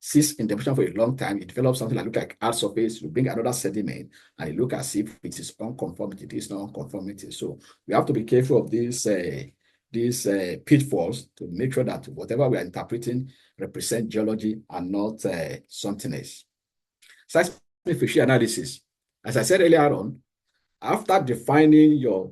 sits in deposition for a long time, it develops something that looks like hard surface. You bring another sediment, and you look as if it is unconformity. It is not unconformity. So we have to be careful of these pitfalls to make sure that whatever we are interpreting represent geology and not something else. Seismic facies analysis. As I said earlier on, after defining your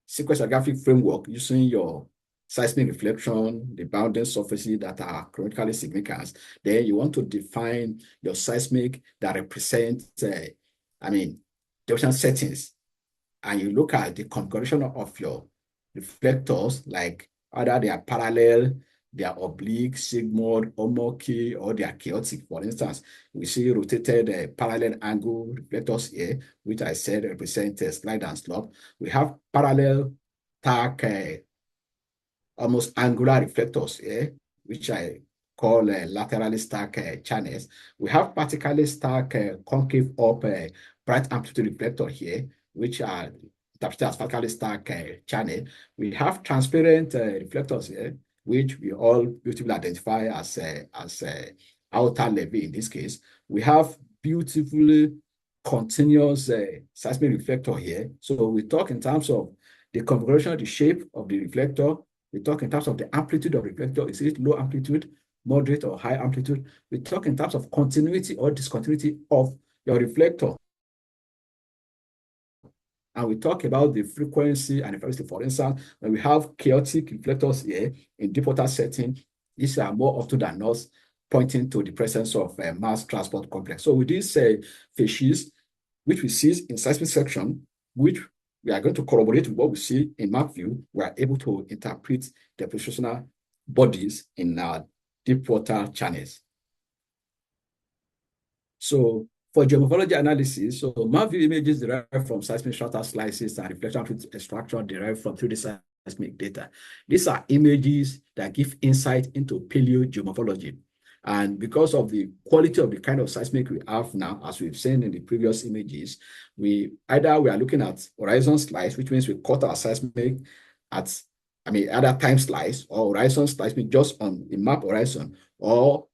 sequence stratigraphic framework using your seismic reflection, the bounding surfaces that are chronologically significant, then you want to define your seismic that represent, deposition settings, and you look at the configuration of your reflectors, like either they are parallel, they are oblique, sigmoid, homokey, or they are chaotic. For instance, we see rotated parallel angle reflectors here, which I said represent slide and slope. We have parallel tack almost angular reflectors here, which I call laterally stacked channels. We have vertically stacked concave up bright amplitude reflector here, which are interpreted as vertically stacked channel. We have transparent reflectors here, which we all beautifully identify as outer levee in this case. We have beautifully continuous seismic reflector here. So we talk in terms of the configuration of the shape of the reflector. We talk in terms of the amplitude of reflector. Is it low amplitude, moderate, or high amplitude? We talk in terms of continuity or discontinuity of your reflector. And we talk about the frequency and the frequency. For instance, when we have chaotic reflectors here in deep water setting, these are more often than not pointing to the presence of a mass transport complex. So with these fishes, which we see in seismic section, which we are going to corroborate with what we see in map view, we are able to interpret the positional bodies in our deep water channels. So for geomorphology analysis, so map view images derived from seismic strata slices and reflection extraction derived from 3D seismic data. These are images that give insight into paleogeomorphology. And because of the quality of the kind of seismic we have now, as we've seen in the previous images, we are looking at horizon slice, which means we cut our seismic at, either time slice or horizon slice, just on the map horizon, or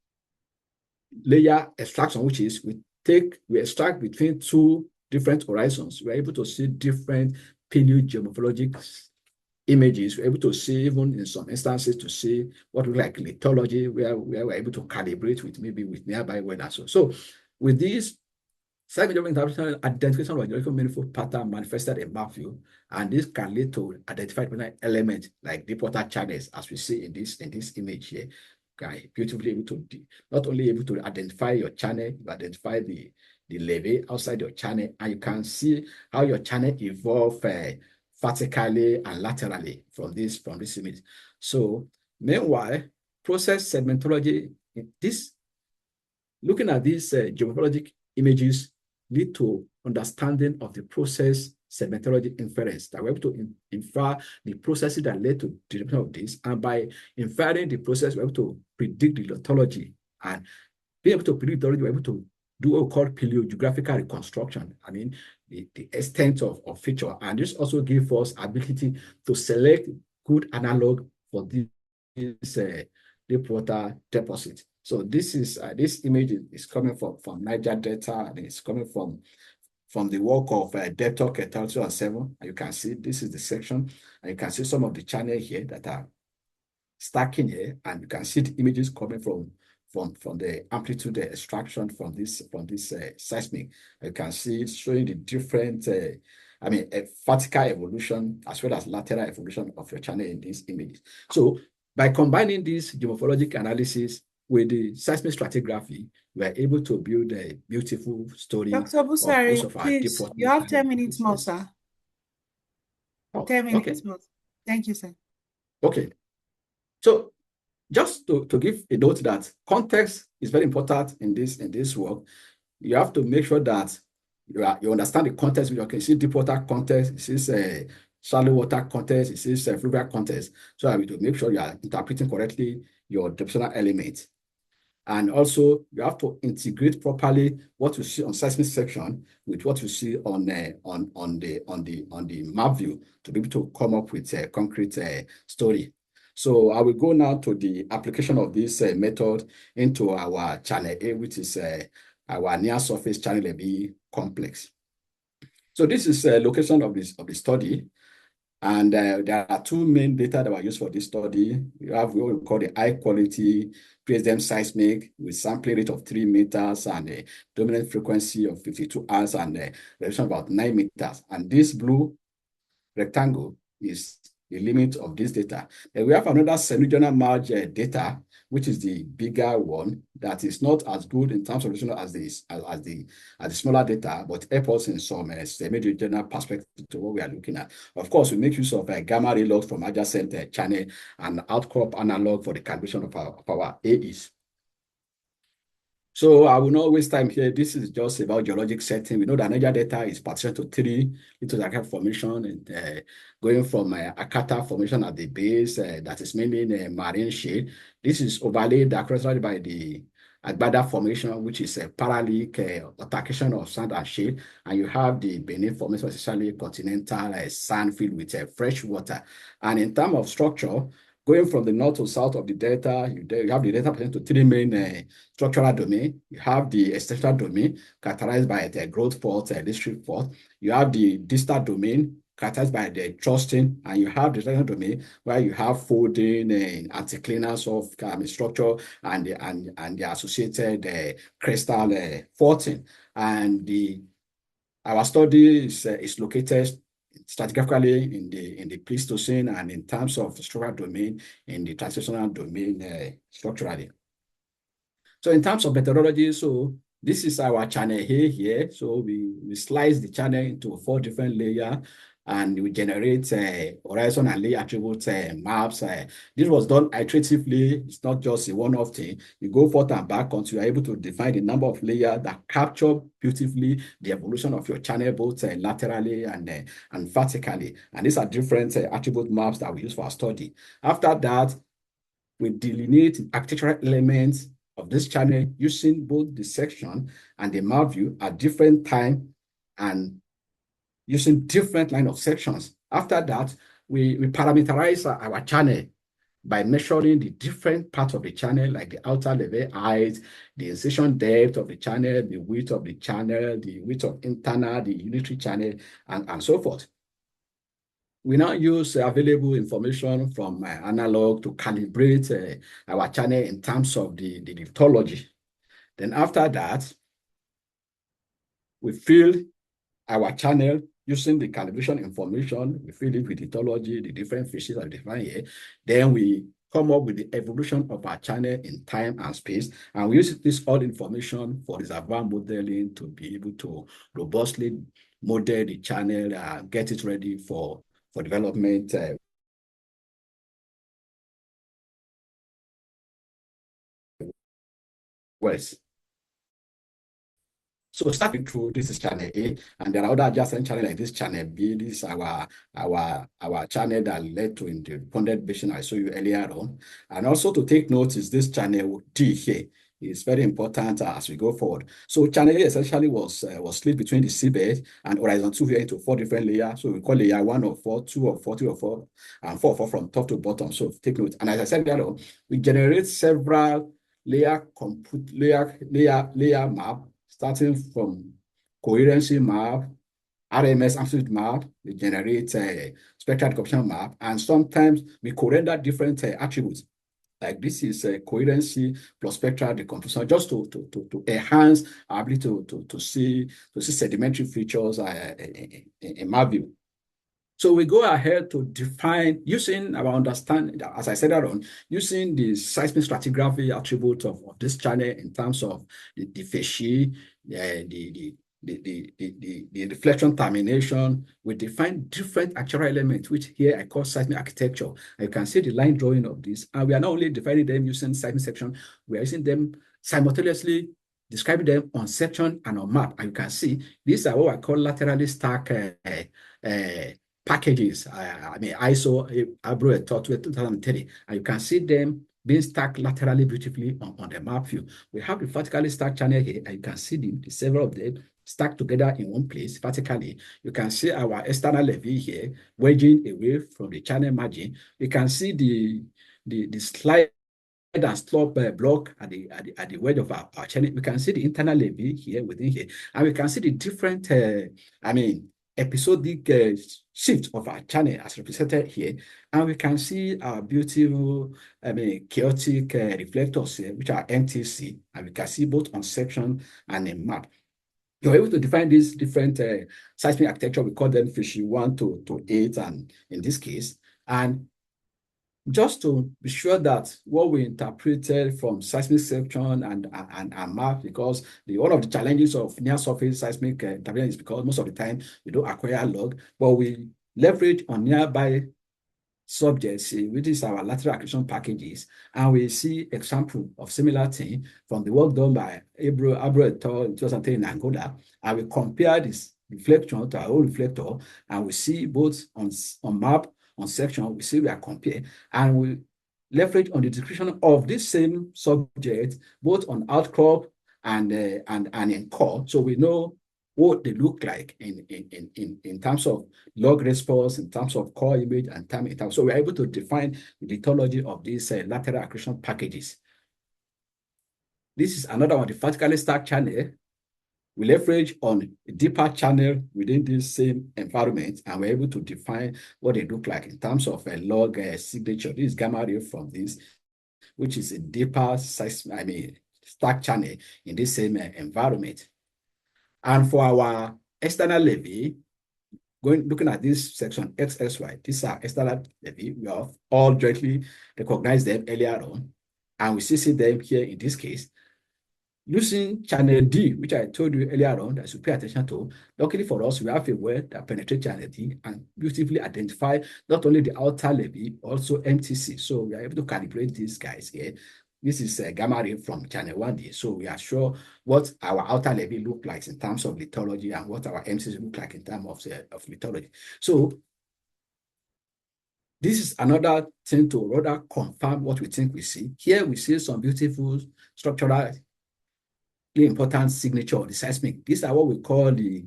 layer extraction, which is we extract between two different horizons. We're able to see different paleogeomorphologic images. We're able to see, even in some instances, to see what we like lithology, where we're able to calibrate with nearby weather. So with these seismic interpretation, identification of geological meaningful pattern manifested in map view, and this can lead to identified elements like deep water channels, as we see in this image here. Okay, beautifully able to not only able to identify your channel, but identify the levee outside your channel, and you can see how your channel evolve vertically and laterally from this image. So meanwhile, process segmentology, looking at these geomorphologic images lead to understanding of the process segmentology inference, that we're able to infer the processes that led to the development of this, and by inferring the process, we're able to predict the lithology, and being able to predict lithology, we're able to do what we call paleogeographical reconstruction. The extent of feature, and this also gives us ability to select good analog for this deep water deposit. So this is this image is coming from Niger Delta, and it's coming from the work of Deptok et al. 2007. And you can see this is the section, and you can see some of the channels here that are stacking here, and you can see the images coming from the amplitude extraction from this seismic. You can see it showing the different a vertical evolution as well as lateral evolution of your channel in these images. So by combining this geomorphologic analysis with the seismic stratigraphy, we are able to build a beautiful story. Dr. Busari, please, you have 10 minutes more, sir. 10 minutes more. Thank you, sir. Okay. So just to give a note that context is very important in this work. You have to make sure that you understand the context. You can see deep water context, this is shallow water context, this is fluvial context. So I to make sure you are interpreting correctly your depositional elements. And also you have to integrate properly what you see on seismic section with what you see on the map view to be able to come up with a concrete story. So I will go now to the application of this method into our channel A, which is our near surface Channel-Levee complex. So this is a location of the study, and there are two main data that were used for this study. We have what we call the high quality PSDM seismic with sampling rate of 3 meters and a dominant frequency of 52 hours and a resolution of about 9 meters. And this blue rectangle is the limit of this data. And we have another semi-regional merge data, which is the bigger one, that is not as good in terms of resolution as the smaller data, but help us in some semi-general perspective to what we are looking at. Of course, we make use of gamma ray logs from adjacent channel and outcrop analog for the calculation of our AEs. So I will not waste time here. This is just about geologic setting. We know that Niger Delta is partitioned to 3 little Akata formation, and going from Akata formation at the base, that is mainly in marine shade. This is overlaid across by the Agbada formation, which is a parallel altercation of sand and shade, and you have the Benin formation, essentially continental sand filled with fresh water. And in terms of structure, going from the north to south of the delta, you have the delta pertaining to 3 main structural domain. You have the extensional domain characterized by the growth fault, district fault. You have the distal domain characterized by the thrusting, and you have the transition domain where you have folding and anticlinals of structure and the associated crystal faulting. And our study is located stratigraphically in the Pleistocene, and in terms of structural domain in the transitional domain structurally. So in terms of methodology, so this is our channel here. So we slice the channel into 4 different layers, and we generate horizon and layer attribute maps. This was done iteratively. It's not just a one-off thing. You go forth and back until you're able to define the number of layers that capture beautifully the evolution of your channel, both laterally and vertically. And these are different attribute maps that we use for our study. After that, we delineate architectural elements of this channel using both the section and the map view at different time and using different line of sections. After that, we parameterize our channel by measuring the different parts of the channel, like the outer levee height, the incision depth of the channel, the width of the channel, the width of internal, the unitary channel, and so forth. We now use available information from analog to calibrate our channel in terms of the lithology. Then after that, we fill our channel using the calibration information. We fill it with lithology, the different features are defined here. Then we come up with the evolution of our channel in time and space, and we use this all information for reservoir modeling to be able to robustly model the channel and get it ready for development wells. So starting through, this is channel A, and there are other adjacent channels like this channel B. This is our channel that led to in the ponded basin I showed you earlier on. And also to take note is this channel D here. It's very important as we go forward. So channel A essentially was split between the seabed and horizon 2 here into 4 different layers. So we call layer 1 of 4, 2 of 4, 3 of 4, and 4 of 4 from top to bottom. So take note. And as I said earlier on, we generate several layer map, starting from coherency map, RMS amplitude map. We generate a spectral decomposition map, and sometimes we co-render different attributes. Like this is a coherency plus spectral decomposition, just to enhance our ability to see sedimentary features in map view. So we go ahead to define, using our understanding, as I said earlier, using the seismic stratigraphy attribute of this channel in terms of the phase shear, the reflection termination. We define different actual elements, which here I call seismic architecture. And you can see the line drawing of this. And we are not only defining them using seismic section, we are using them simultaneously, describing them on section and on map. And you can see these are what I call laterally stacked packages. I mean, ISO Abro 2030, and you can see them being stacked laterally beautifully on the map view. We have the vertically stacked channel here, and you can see the several of them stacked together in one place vertically. You can see our external levee here wedging away from the channel margin. You can see the slide and slope block at the wedge of our channel. We can see the internal levee here within here, and we can see the different episodic shift of our channel as represented here, and we can see our beautiful chaotic reflectors here, which are MTC, and we can see both on section and a map. You're able to define these different seismic architecture. We call them fishy 1 to 8, and in this case, and just to be sure that what we interpreted from seismic section and map, because one of the challenges of near surface seismic interpretation is because most of the time we don't acquire log, but we leverage on nearby subjects, which is our lateral acquisition packages, and we see example of similar thing from the work done by Abro et al. In 2010 in Angola, and we compare this reflection to our own reflector, and we see both on map, on section, we see we are compared, and we leverage on the description of this same subject, both on outcrop and in core, so we know what they look like in terms of log response, in terms of core image and time in time. So we're able to define the lithology of these lateral acquisition packages. This is another one, the vertically stacked channel. We leverage on a deeper channel within this same environment, and we're able to define what they look like in terms of a log signature. This is gamma ray from this, which is a deeper size, stack channel in this same environment. And for our external levee, looking at this section XSY, these are external levee. We have all jointly recognized them earlier on, and we see them here in this case. Using channel D, which I told you earlier on that you pay attention to, luckily for us, we have a well that penetrates channel D and beautifully identify not only the outer levee, also MTC. So we are able to calibrate these guys here. This is a gamma ray from channel 1D. So we are sure what our outer levee look like in terms of lithology and what our MTC look like in terms of lithology. So this is another thing to rather confirm what we think we see. Here we see some beautiful structural important signature of the seismic. These are what we call the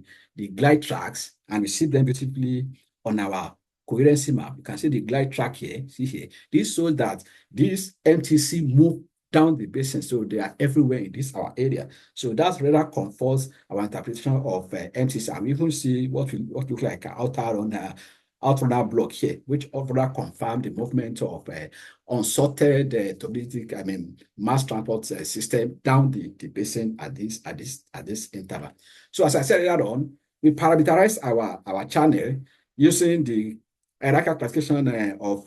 glide tracks, and we see them beautifully on our coherency map. You can see the glide track here. See here. This shows that these MTC move down the basin, so they are everywhere in this our area. So that's rather comforts our interpretation of MTC. And we even see what look like an outrunner block here, which further confirm the movement of unsorted turbidity, mass transport system down the basin at this interval. So as I said earlier on, we parameterize our channel using the hierarchical classification of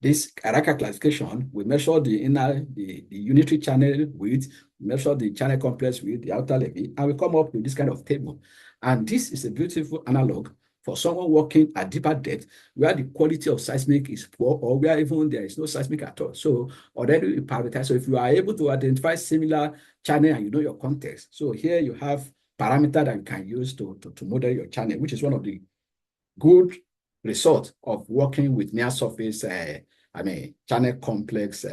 this hierarchical classification. We measure the unitary channel width, measure the channel complex width, the outer levee, and we come up with this kind of table. And this is a beautiful analog for someone working at deeper depth where the quality of seismic is poor or where even there is no seismic at all. So already we prioritize. So if you are able to identify similar channel and you know your context, so here you have parameter that you can use to model your channel, which is one of the good results of working with near surface, channel complex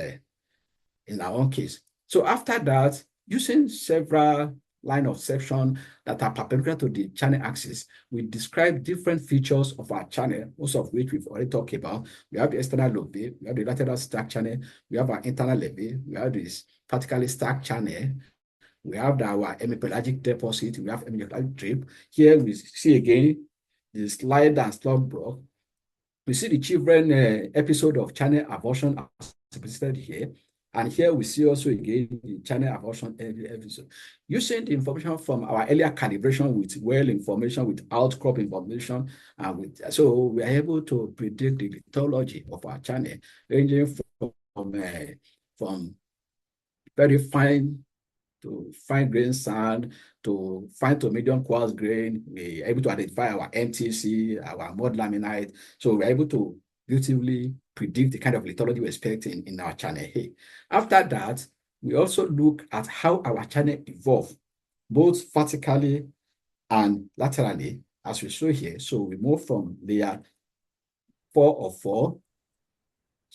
in our own case. So after that, using several line of section that are perpendicular to the channel axis, we describe different features of our channel, most of which we've already talked about. We have the external levee, we have the lateral stack channel, we have our internal levee, we have this vertically stacked channel, we have our hemipelagic deposit, we have hemipelagic drip. Here we see again the slide and slug block. We see the children episode of channel aversion as presented here. And here we see also again the channel aversion episode. Using the information from our earlier calibration with well information, with outcrop information, and so we are able to predict the lithology of our channel, ranging from very fine to fine grain sand to fine to medium quartz grain. We're able to identify our MTC, our mud laminite. So we're able to beautifully predict the kind of lithology we expect in our channel here. After that, we also look at how our channel evolve, both vertically and laterally, as we show here. So we move from layer 4 of 4,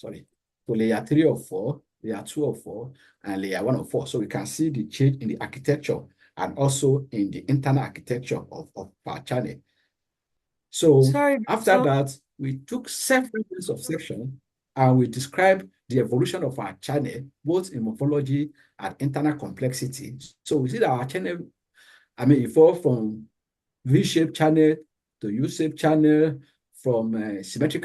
to layer 3 of 4, layer 2 of 4, and layer 1 of 4. So we can see the change in the architecture and also in the internal architecture of our channel. So after that, we took several lines of section and we described the evolution of our channel, both in morphology and internal complexity. So we see that our channel, evolved from V-shaped channel to U-shaped channel, from symmetric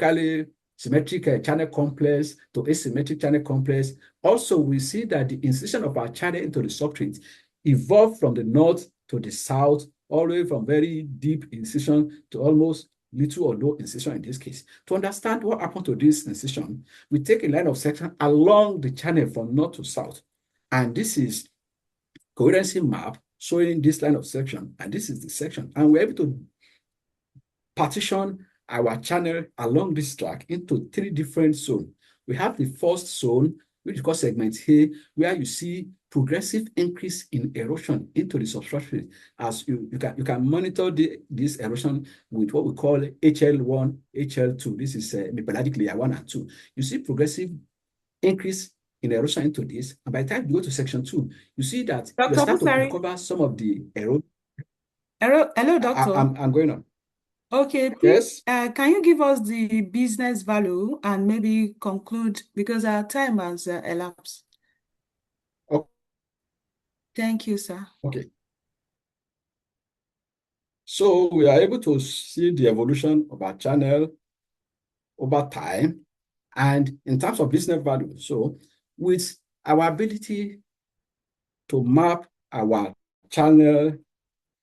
channel complex to asymmetric channel complex. Also, we see that the incision of our channel into the substrate evolved from the north to the south, all the way from very deep incision to almost little or no incision in this case. To understand what happened to this incision, we take a line of section along the channel from north to south. And this is coherency map showing this line of section, and this is the section. And we're able to partition our channel along this track into 3 different zones. We have the first zone, which is called segment A, where you see progressive increase in erosion into the substrate. As you can monitor this erosion with what we call HL1, HL2. This is pelagic layer 1 and 2. You see progressive increase in erosion into this, and by the time you go to section 2, you see that you start to recover some of the erosion. Hello, doctor. I'm going on. Okay, please, can you give us the business value and maybe conclude, because our time has elapsed. Okay. Thank you, sir. Okay. So we are able to see the evolution of our channel over time, and in terms of business value. So with our ability to map our channel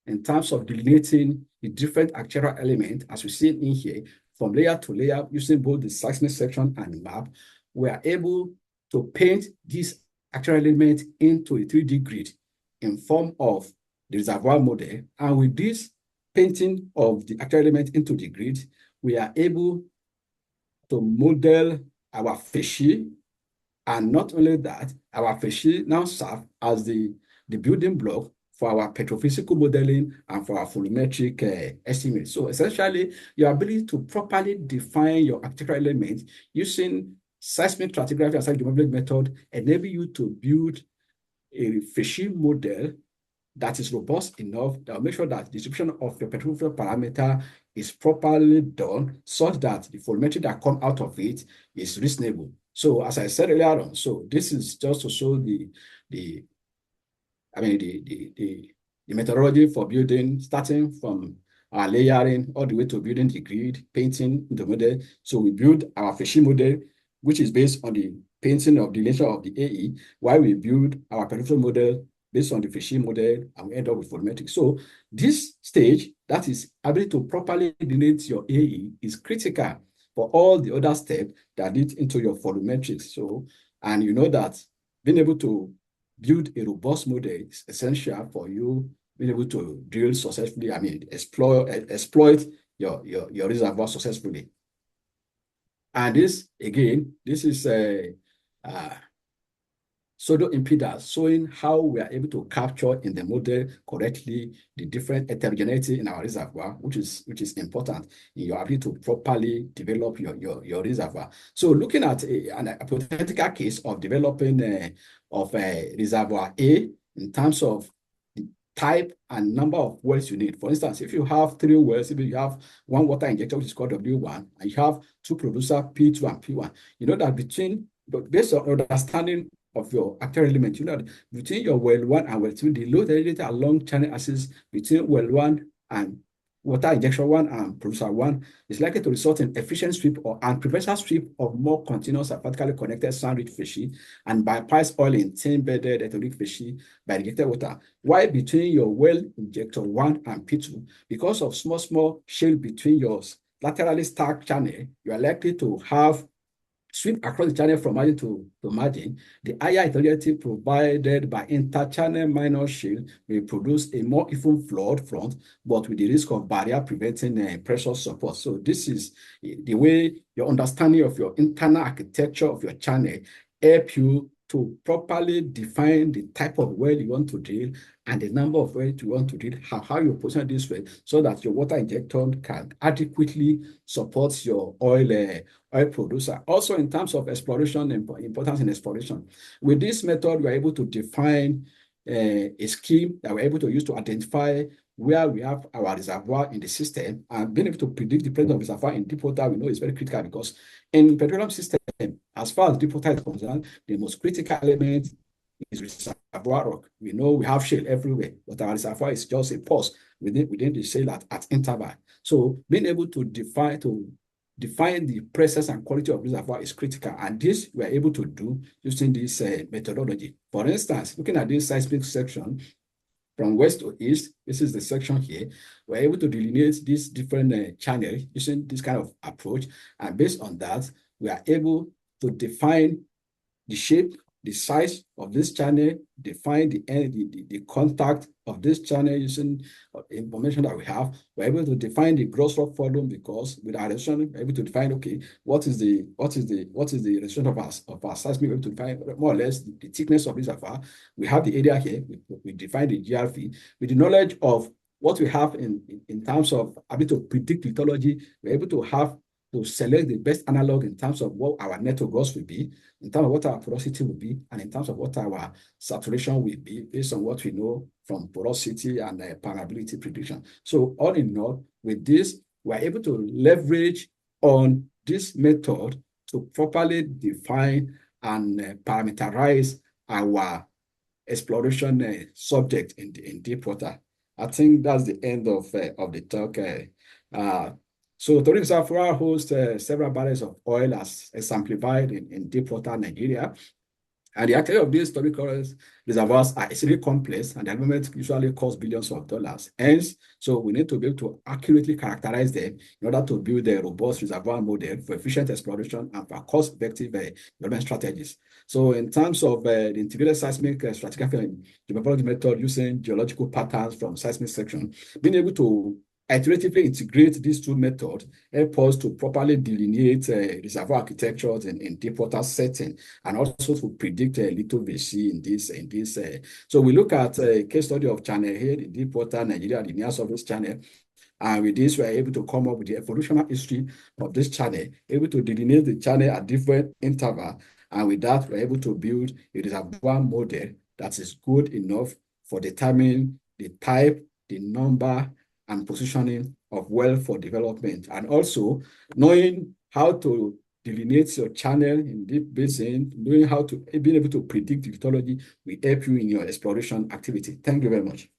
in terms of delineating the different architectural elements, as we see in here, from layer to layer, using both the seismic section and the map, we are able to paint these architectural elements into a 3D grid in form of the reservoir model. And with this painting of the architectural element into the grid, we are able to model our facies. And not only that, our facies now serve as the building block for our petrophysical modeling and for our volumetric estimates. So essentially, your ability to properly define your architectural elements using seismic stratigraphy and seismic geomorphology method enable you to build a facies model that is robust enough that will make sure that the distribution of your petrophysical parameter is properly done such that the volumetric that come out of it is reasonable. So as I said earlier on, so this is just to show the methodology for building, starting from our layering all the way to building the grid, painting the model. So we build our facies model, which is based on the painting of the nature of the AE, while we build our peripheral model based on the facies model, and we end up with volumetric. So this stage, that is ability to properly delineate your AE, is critical for all the other steps that lead into your volumetrics. So, and you know that being able to build a robust model is essential for you being able to drill successfully, exploit your reservoir successfully. And this, again, this is a pseudo impedance showing how we are able to capture in the model correctly the different heterogeneity in our reservoir, which is important in your ability to properly develop your reservoir. So looking at a hypothetical case of developing a reservoir A in terms of the type and number of wells you need. For instance, if you have 3 wells, if you have 1 water injector, which is called W1, and you have 2 producers, P2 and P1, you know that based on understanding of your architectural element, you know that between your well 1 and well 2, the load derivative along channel axis between well 1 and water injection 1 and producer 1 is likely to result in efficient sweep and preferential sweep of more continuous and vertically connected sand-rich facies and bypass oil in tin-bedded etheric facies by injected water. While between your well injector 1 and P2, because of small shale between your laterally stacked channel, you are likely to have sweep across the channel from margin to margin. The higher heterogeneity provided by interchannel minor shale may produce a more even flowed front, but with the risk of barrier preventing pressure support. So this is the way your understanding of your internal architecture of your channel help you to properly define the type of well you want to drill and the number of wells you want to drill, how you position this well so that your water injector can adequately support your oil producer. Also, in terms of exploration, importance in exploration. With this method, we are able to define a scheme that we're able to use to identify where we have our reservoir in the system, and being able to predict the presence of reservoir in deep water, we know is very critical because in petroleum system, as far as deep water is concerned, the most critical element is reservoir rock. We know we have shale everywhere, but our reservoir is just a pause within the shale at interval. So being able to define the presence and quality of reservoir is critical, and this we are able to do using this methodology. For instance, looking at this seismic section, from west to east. This is the section here. We're able to delineate these different channels using this kind of approach. And based on that, we are able to define the shape, the size of this channel, define the contact of this channel using information that we have. We're able to define the gross rock volume because with our resolution, we're able to define, okay, what is the resolution of our seismic. We're able to define more or less the thickness of this reservoir. We have the area here. We define the GRV with the knowledge of what we have in terms of ability to predict lithology. We're able to have to select the best analog in terms of what our netto gross will be, in terms of what our porosity will be, and in terms of what our saturation will be based on what we know from porosity and permeability prediction. So all in all, with this, we're able to leverage on this method to properly define and parameterize our exploration subject in deep water. I think that's the end of the talk. So Tori Reservoir hosts several barrels of oil as exemplified in deep water Nigeria. And the activity of these historical reservoirs are extremely complex, and the development usually costs billions of dollars. Hence, so we need to be able to accurately characterize them in order to build a robust reservoir model for efficient exploration and for cost-effective development strategies. So in terms of the integrated seismic stratigraphy and geomorphology method using geological patterns from seismic section, being able to iteratively integrate these two methods help us to properly delineate reservoir architectures in deep water setting and also to predict lithology in this. So we look at a case study of channel here, the deep water Nigeria, the near surface channel. And with this, we are able to come up with the evolutionary history of this channel, able to delineate the channel at different intervals. And with that, we're able to build a reservoir model that is good enough for determining the type, the number, and positioning of well for development. And also knowing how to delineate your channel in deep basin, knowing how to being able to predict the lithology will help you in your exploration activity. Thank you very much.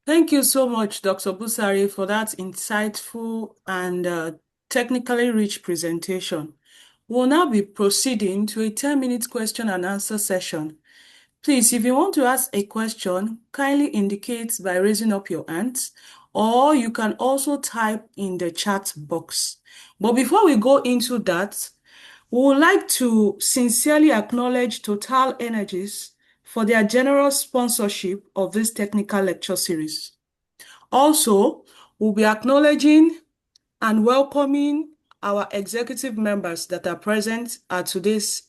Thank you so much, Dr. Busari, for that insightful and technically rich presentation. We'll now be proceeding to a 10-minute question and answer session. Please, if you want to ask a question, kindly indicate by raising up your hands, or you can also type in the chat box. But before we go into that, we would like to sincerely acknowledge TotalEnergies for their generous sponsorship of this technical lecture series. Also, we'll be acknowledging and welcoming our executive members that are present at today's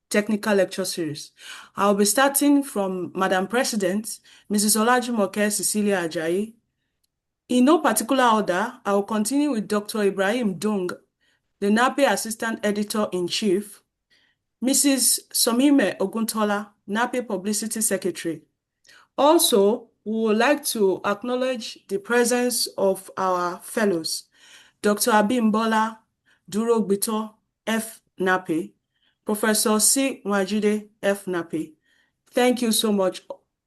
technical lecture series. I'll be starting from Madam President, Mrs. Olajumoke Cecilia Ajayi. In no particular order, I will continue with Dr. Ibrahim Dung, the NAPE Assistant Editor-in-Chief, Mrs. Somime Oguntola, NAPE Publicity Secretary. Also, we would like to acknowledge the presence of our fellows, Dr. Abimbola Durogbito, F. NAPE, Professor C. Nwajide, F. NAPE. Thank you so much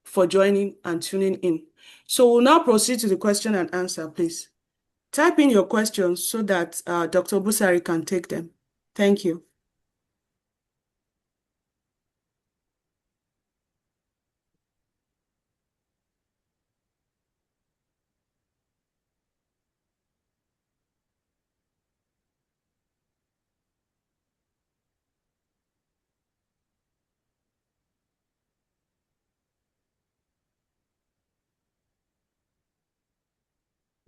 for joining and tuning in. So we'll now proceed to the question and answer, please. Type in your questions so that Dr. Busari can take them. Thank you.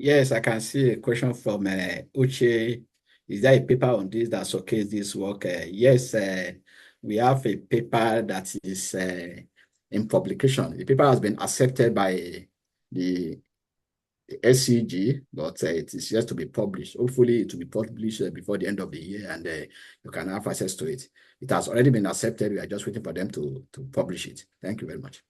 Yes, I can see a question from Uche. Is there a paper on this that showcases this work? Yes, we have a paper that is in publication. The paper has been accepted by the SCG, but it is yet to be published. Hopefully, it will be published before the end of the year, and you can have access to it. It has already been accepted. We are just waiting for them to publish it. Thank you very much.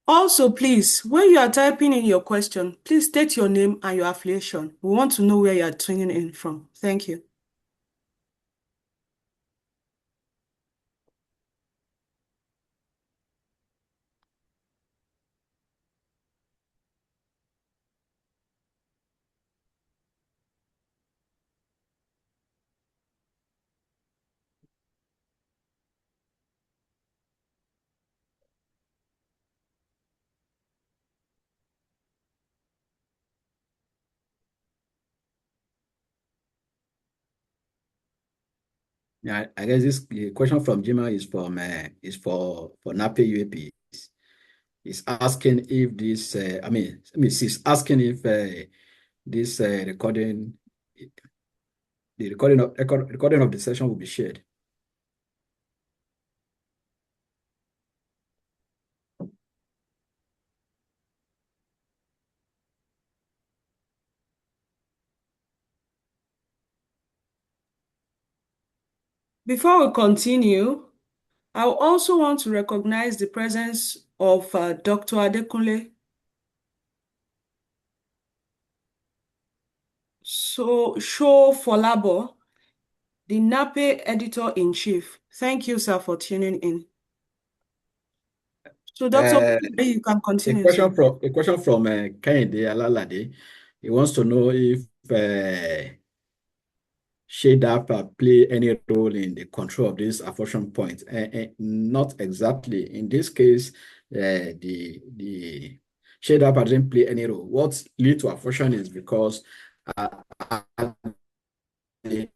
Also, please, when you are typing in your question, please state your name and your affiliation. We want to know where you are tuning in from. Thank you. Yeah, I guess this question from Jima is for NAPE UAP. Is asking if this she's asking if this recording of the session will be shared. Before we continue, I also want to recognize the presence of Dr. Adekunle. So, Show Folabo, the NAPE editor-in-chief. Thank you, sir, for tuning in. So, Dr. you can continue, sir. A question from Kehinde Alalade. He wants to know if shade play any role in the control of this absorption point. Not exactly. In this case, the shade doesn't play any role. What leads to absorption is because at the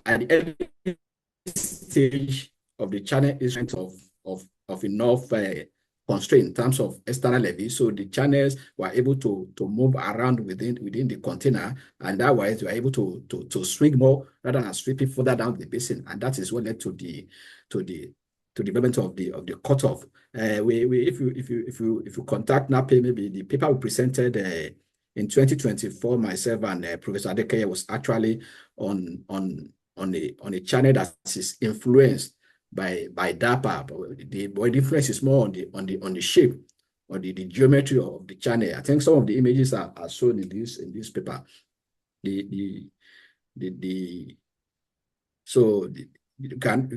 early stage of the channel is of enough constraint in terms of external levee, so the channels were able to move around within the container, and that way they were able to swing more rather than sweeping further down the basin, and that is what led to the development of the cutoff. If you contact NAPE, maybe the paper we presented in 2024, myself and Professor Adekeye was actually on a channel that is influenced by DAPA, but the influence is more on the shape or the geometry of the channel. I think some of the images are shown in this paper. You can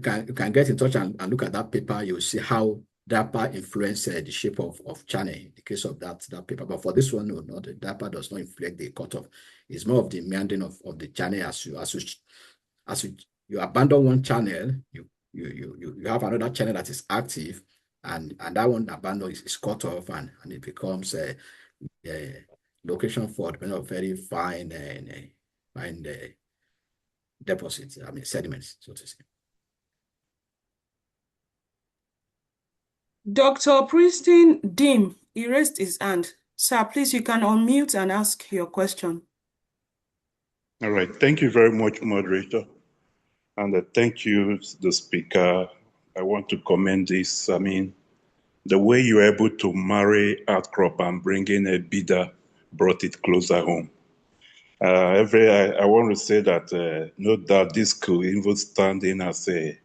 get in touch and look at that paper. You'll see how DAPA influenced the shape of channel in the case of that paper. But for this one, no, not the DAPA does not influence the cutoff. It's more of the meandering of the channel as you abandon one channel, you have another channel that is active, and that one abandoned is cut off, and it becomes a location for very fine deposits, sediments, so to say. Dr. Pristine Dim, he raised his hand. Sir, please, you can unmute and ask your question. All right. Thank you very much, moderator. And thank you, the speaker. I want to commend this. I mean, the way you were able to marry outcrop and bring in a bidder brought it closer home. I want to say that no doubt this school even standing as a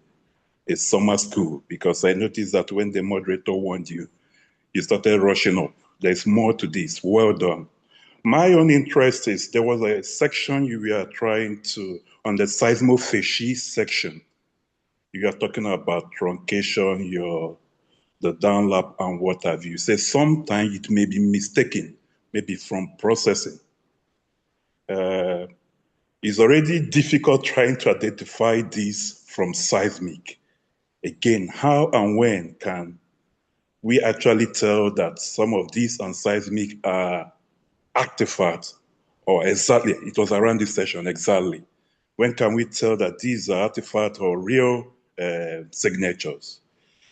summer school, because I noticed that when the moderator warned you, you started rushing up. There's more to this. Well done. My own interest is there was a section you were trying to, on the seismophagy section, you are talking about truncation, the downlap and what have you. Say sometimes it may be mistaken, maybe from processing. It's already difficult trying to identify this from seismic. Again, how and when can we actually tell that some of these on seismic are artifacts, or exactly, it was around this session, exactly. When can we tell that these are artifacts or real signatures?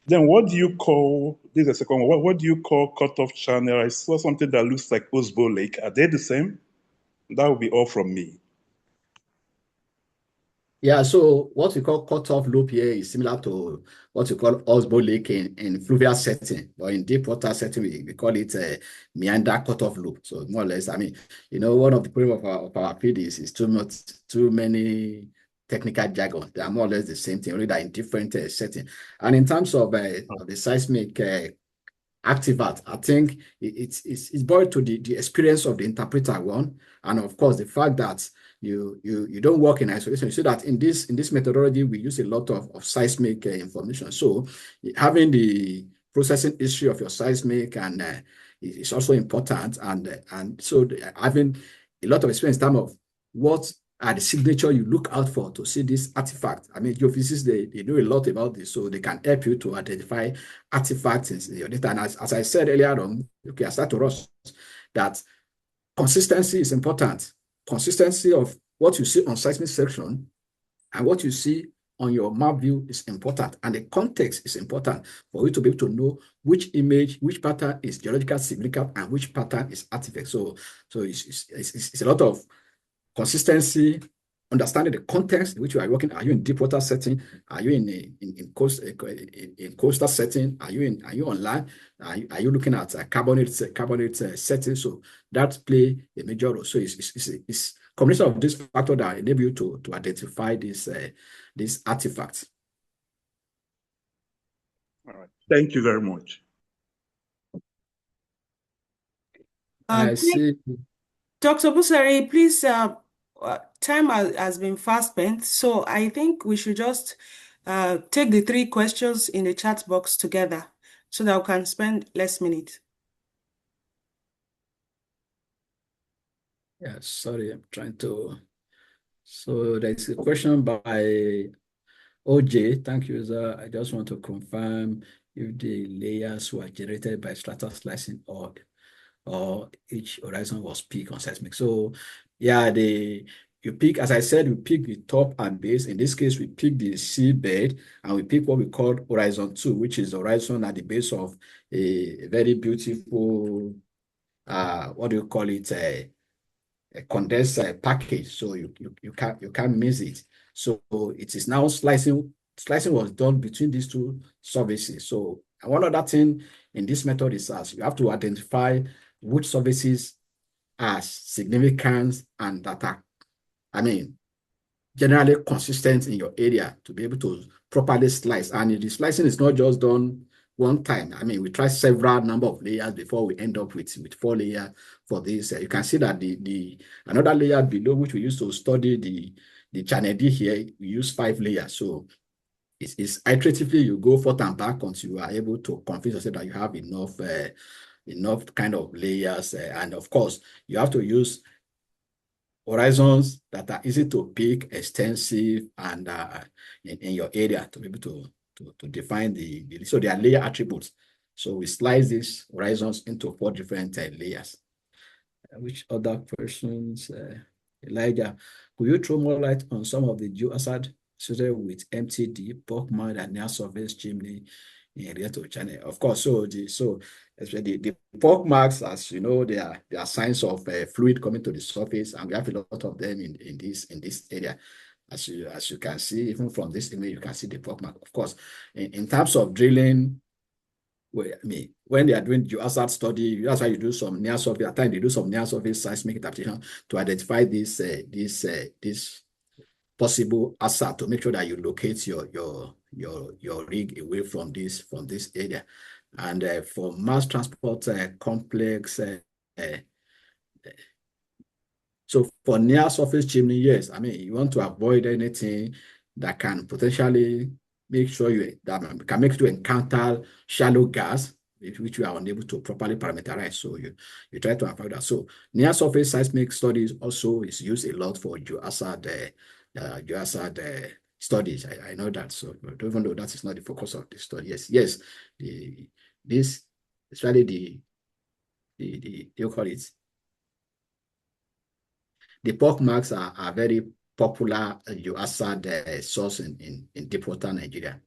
Then what do you call, this is the second one, what do you call cutoff channel? I saw something that looks like Osbo Lake. Are they the same? That will be all from me. Yeah, so what we call cutoff loop here is similar to what we call Osbo Lake in fluvial setting, or in deep water setting, we call it a meander cutoff loop. So more or less, I mean, one of the problems of our PDs is too many technical jargon. They are more or less the same thing, only that in different settings. And in terms of the seismic artifact, I think it's boiled to the experience of the interpreter one, and of course the fact that you don't work in isolation. You see that in this methodology we use a lot of seismic information. So having the processing history of your seismic and is also important, and so having a lot of experience in terms of what are the signature you look out for to see this artifact. I mean, geophysicists, they know a lot about this, so they can help you to identify artifacts in your data. And as I said earlier on, okay, I start to rush that consistency is important. Consistency of what you see on seismic section and what you see on your map view is important, and the context is important for you to be able to know which image, which pattern is geological significant and which pattern is artifact. So it's a lot of consistency, understanding the context in which you are working. Are you in deep water setting? Are you in coastal setting? Are you on land? Are you looking at carbonate setting? So that play a major role. So it's combination of this factor that enable you to identify these artifacts. All right. Thank you very much. I see. Dr. Busari, please, time has been fast spent, so I think we should just take the 3 questions in the chat box together so that we can spend less minutes. Yeah, sorry, I'm trying to. So there's a question by OJ. Thank you, sir. I just want to confirm if the layers were generated by strata slicing or each horizon was peak on seismic. So yeah, you pick, as I said, we pick the top and base. In this case, we pick the seabed and we pick what we call horizon 2, which is the horizon at the base of a very beautiful, what do you call it, a condensed package. So you can't miss it. So it is now slicing. Slicing was done between these 2 surfaces. So one other thing in this method is as you have to identify which surfaces are significant and that are, generally consistent in your area to be able to properly slice. And the slicing is not just done one time. We try several number of layers before we end up with 4 layers for this. You can see that the another layer below, which we used to study the Channel-Levee here, we use 5 layers. So it's iteratively you go forth and back until you are able to convince yourself that you have enough kind of layers. And of course, you have to use horizons that are easy to pick, extensive, and in your area to be able to define so they are layer attributes. So we slice these horizons into 4 different layers. Which other questions? Elijah, could you throw more light on some of the geohazard associated with MTD, bulk mud, and near surface chimney in relation to channel? Of course, so the bulk marks, as you know, they are signs of fluid coming to the surface, and we have a lot of them in this area. As you can see, even from this image, you can see the bulk mark. Of course, in terms of drilling, when they are doing geohazard study, that's why you do some near surface. At times they do some near surface seismic interpretation to identify this possible hazard to make sure that you locate your rig away from this area. And for mass transport complex, so for near surface chimney, yes, you want to avoid anything that can potentially make sure that can make you encounter shallow gas, which you are unable to properly parameterize. So you try to avoid that. So near surface seismic studies also is used a lot for geohazard studies. I know that. So even though that is not the focus of the study, yes, this especially you call it. The bulk marks are very popular geohazard source in deep water Nigeria.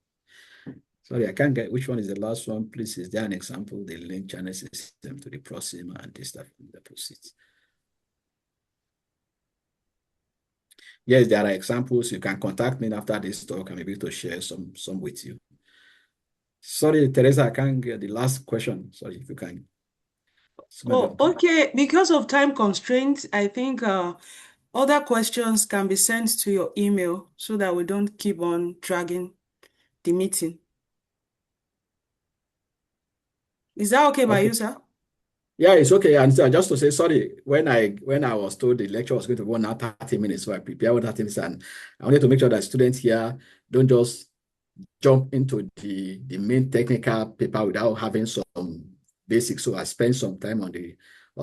Sorry, I can't get which one is the last one. Please, is there an example? The link channel system to the Proxima and this stuff in the deposits. Yes, there are examples. You can contact me after this talk and maybe to share some with you. Sorry, Teresa, I can't get the last question. Sorry, if you can. Oh, okay. Because of time constraints, I think other questions can be sent to your email so that we don't keep on dragging the meeting. Is that okay by you, sir? Yeah, it's okay. And just to say sorry, when I was told the lecture was going to go on 30 minutes, so I prepared 30 minutes, and I wanted to make sure that students here don't just jump into the main technical paper without having some basics. So I spent some time on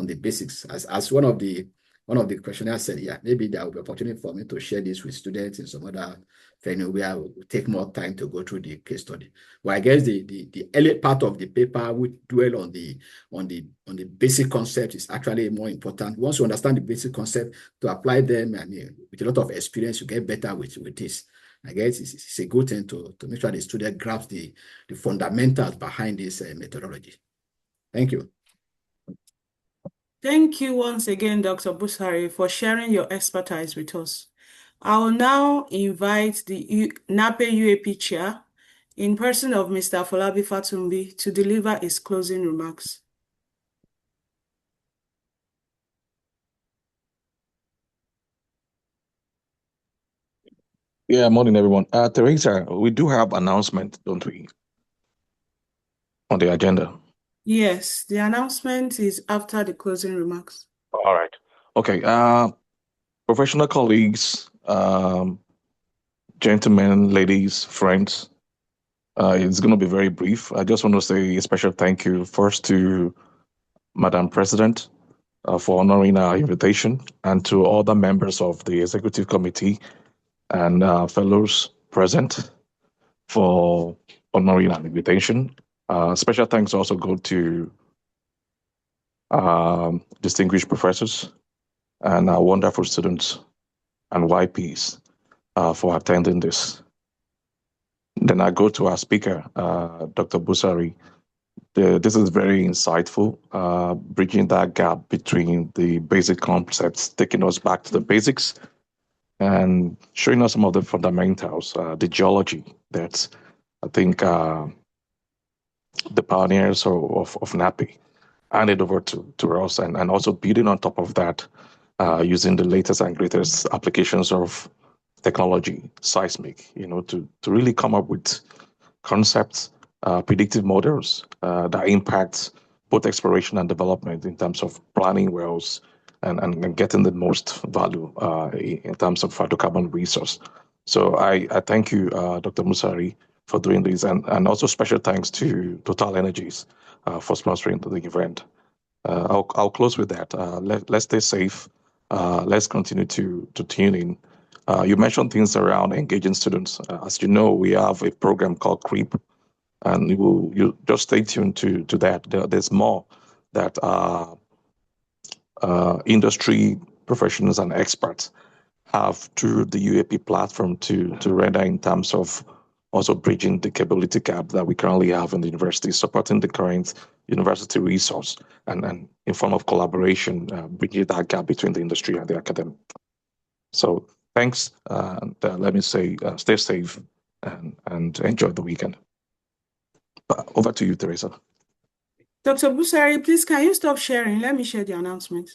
the basics. As one of the questionnaires said, yeah, maybe there will be opportunity for me to share this with students in some other venue where will take more time to go through the case study. Well, I guess the early part of the paper would dwell on the basic concept is actually more important. Once you understand the basic concept, to apply them, with a lot of experience, you get better with this. I guess it's a good thing to make sure the student grasp the fundamentals behind this methodology. Thank you. Thank you once again, Dr. Busari, for sharing your expertise with us. I will now invite the NAPE UAP chair, in person of Mr. Folabi Fatumbi, to deliver his closing remarks. Yeah, morning, everyone. Teresa, we do have announcement, don't we, on the agenda? Yes, the announcement is after the closing remarks. All right. Okay. Professional colleagues, gentlemen, ladies, friends, it's going to be very brief. I just want to say a special thank you first to Madam President for honoring our invitation, and to all the members of the executive committee and fellows present for honoring our invitation. Special thanks also go to distinguished professors and our wonderful students and YPs for attending this. Then I go to our speaker, Dr. Busari. This is very insightful, bridging that gap between the basic concepts, taking us back to the basics and showing us some of the fundamentals, the geology that I think the pioneers of NAPE handed over to us, and also building on top of that, using the latest and greatest applications of technology, seismic, to really come up with concepts, predictive models that impact both exploration and development in terms of planning wells and getting the most value in terms of hydrocarbon resource. So I thank you, Dr. Musari, for doing this, and also special thanks to TotalEnergies for sponsoring the event. I'll close with that. Let's stay safe. Let's continue to tune in. You mentioned things around engaging students. As you know, we have a program called CREEP, and you just stay tuned to that. There's more that industry professionals and experts have through the UAP platform to render in terms of also bridging the capability gap that we currently have in the university, supporting the current university resource, and in form of collaboration, bridging that gap between the industry and the academy. So thanks, and let me say, stay safe and enjoy the weekend. Over to you, Teresa. Dr. Busari, please, can you stop sharing? Let me share the announcement.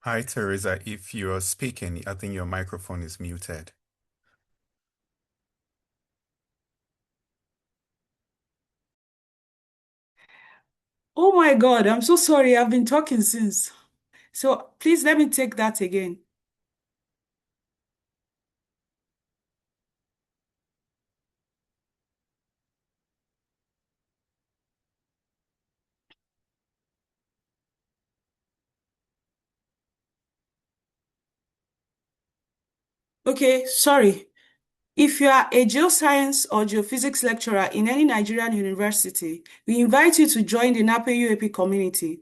Hi, Teresa. If you're speaking, I think your microphone is muted. Oh my God, I'm so sorry. I've been talking since. So please let me take that again. Okay, sorry. If you are a geoscience or geophysics lecturer in any Nigerian university, we invite you to join the NAPE UAP community.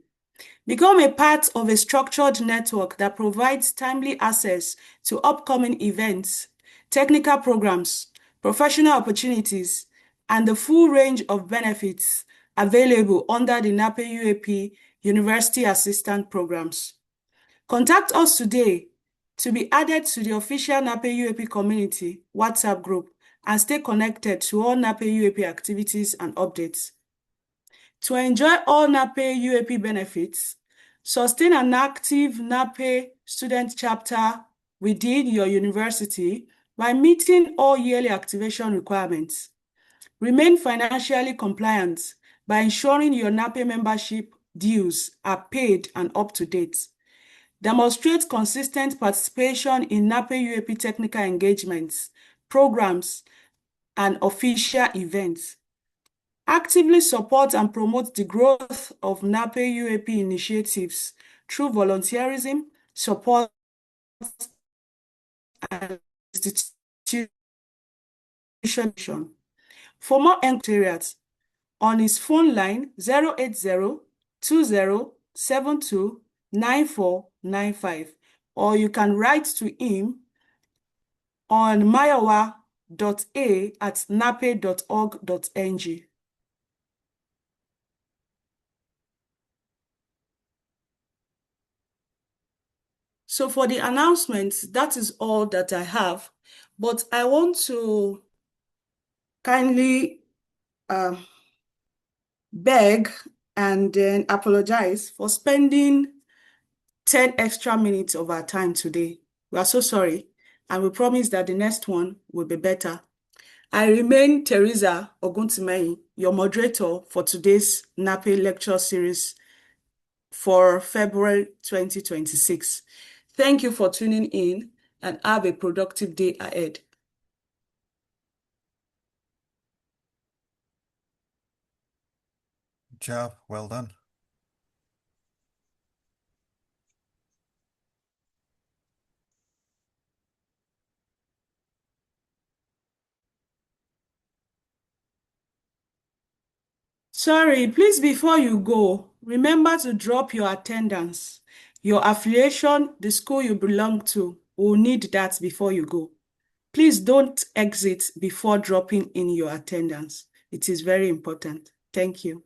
Become a part of a structured network that provides timely access to upcoming events, technical programs, professional opportunities, and the full range of benefits available under the NAPE UAP University Assistant Programs. Contact us today to be added to the official NAPE UAP community WhatsApp group and stay connected to all NAPE UAP activities and updates. To enjoy all NAPE UAP benefits, sustain an active NAPE student chapter within your university by meeting all yearly activation requirements. Remain financially compliant by ensuring your NAPE membership dues are paid and up to date. Demonstrate consistent participation in NAPE UAP technical engagements, programs, and official events. Actively support and promote the growth of NAPE UAP initiatives through volunteerism, support, and institution. For more inquiries, on his phone line 080-2072-9495, or you can write to him on mayowa.a@nape.org.ng. So for the announcements, that is all that I have, but I want to kindly beg and then apologize for spending 10 extra minutes of our time today. We are so sorry, and we promise that the next one will be better. I remain Teresa Oguntimehin, your moderator for today's NAPE lecture series for February 2026. Thank you for tuning in and have a productive day ahead. Good job. Well done. Sorry, please, before you go, remember to drop your attendance, your affiliation, the school you belong to. We'll need that before you go. Please don't exit before dropping in your attendance. It is very important. Thank you.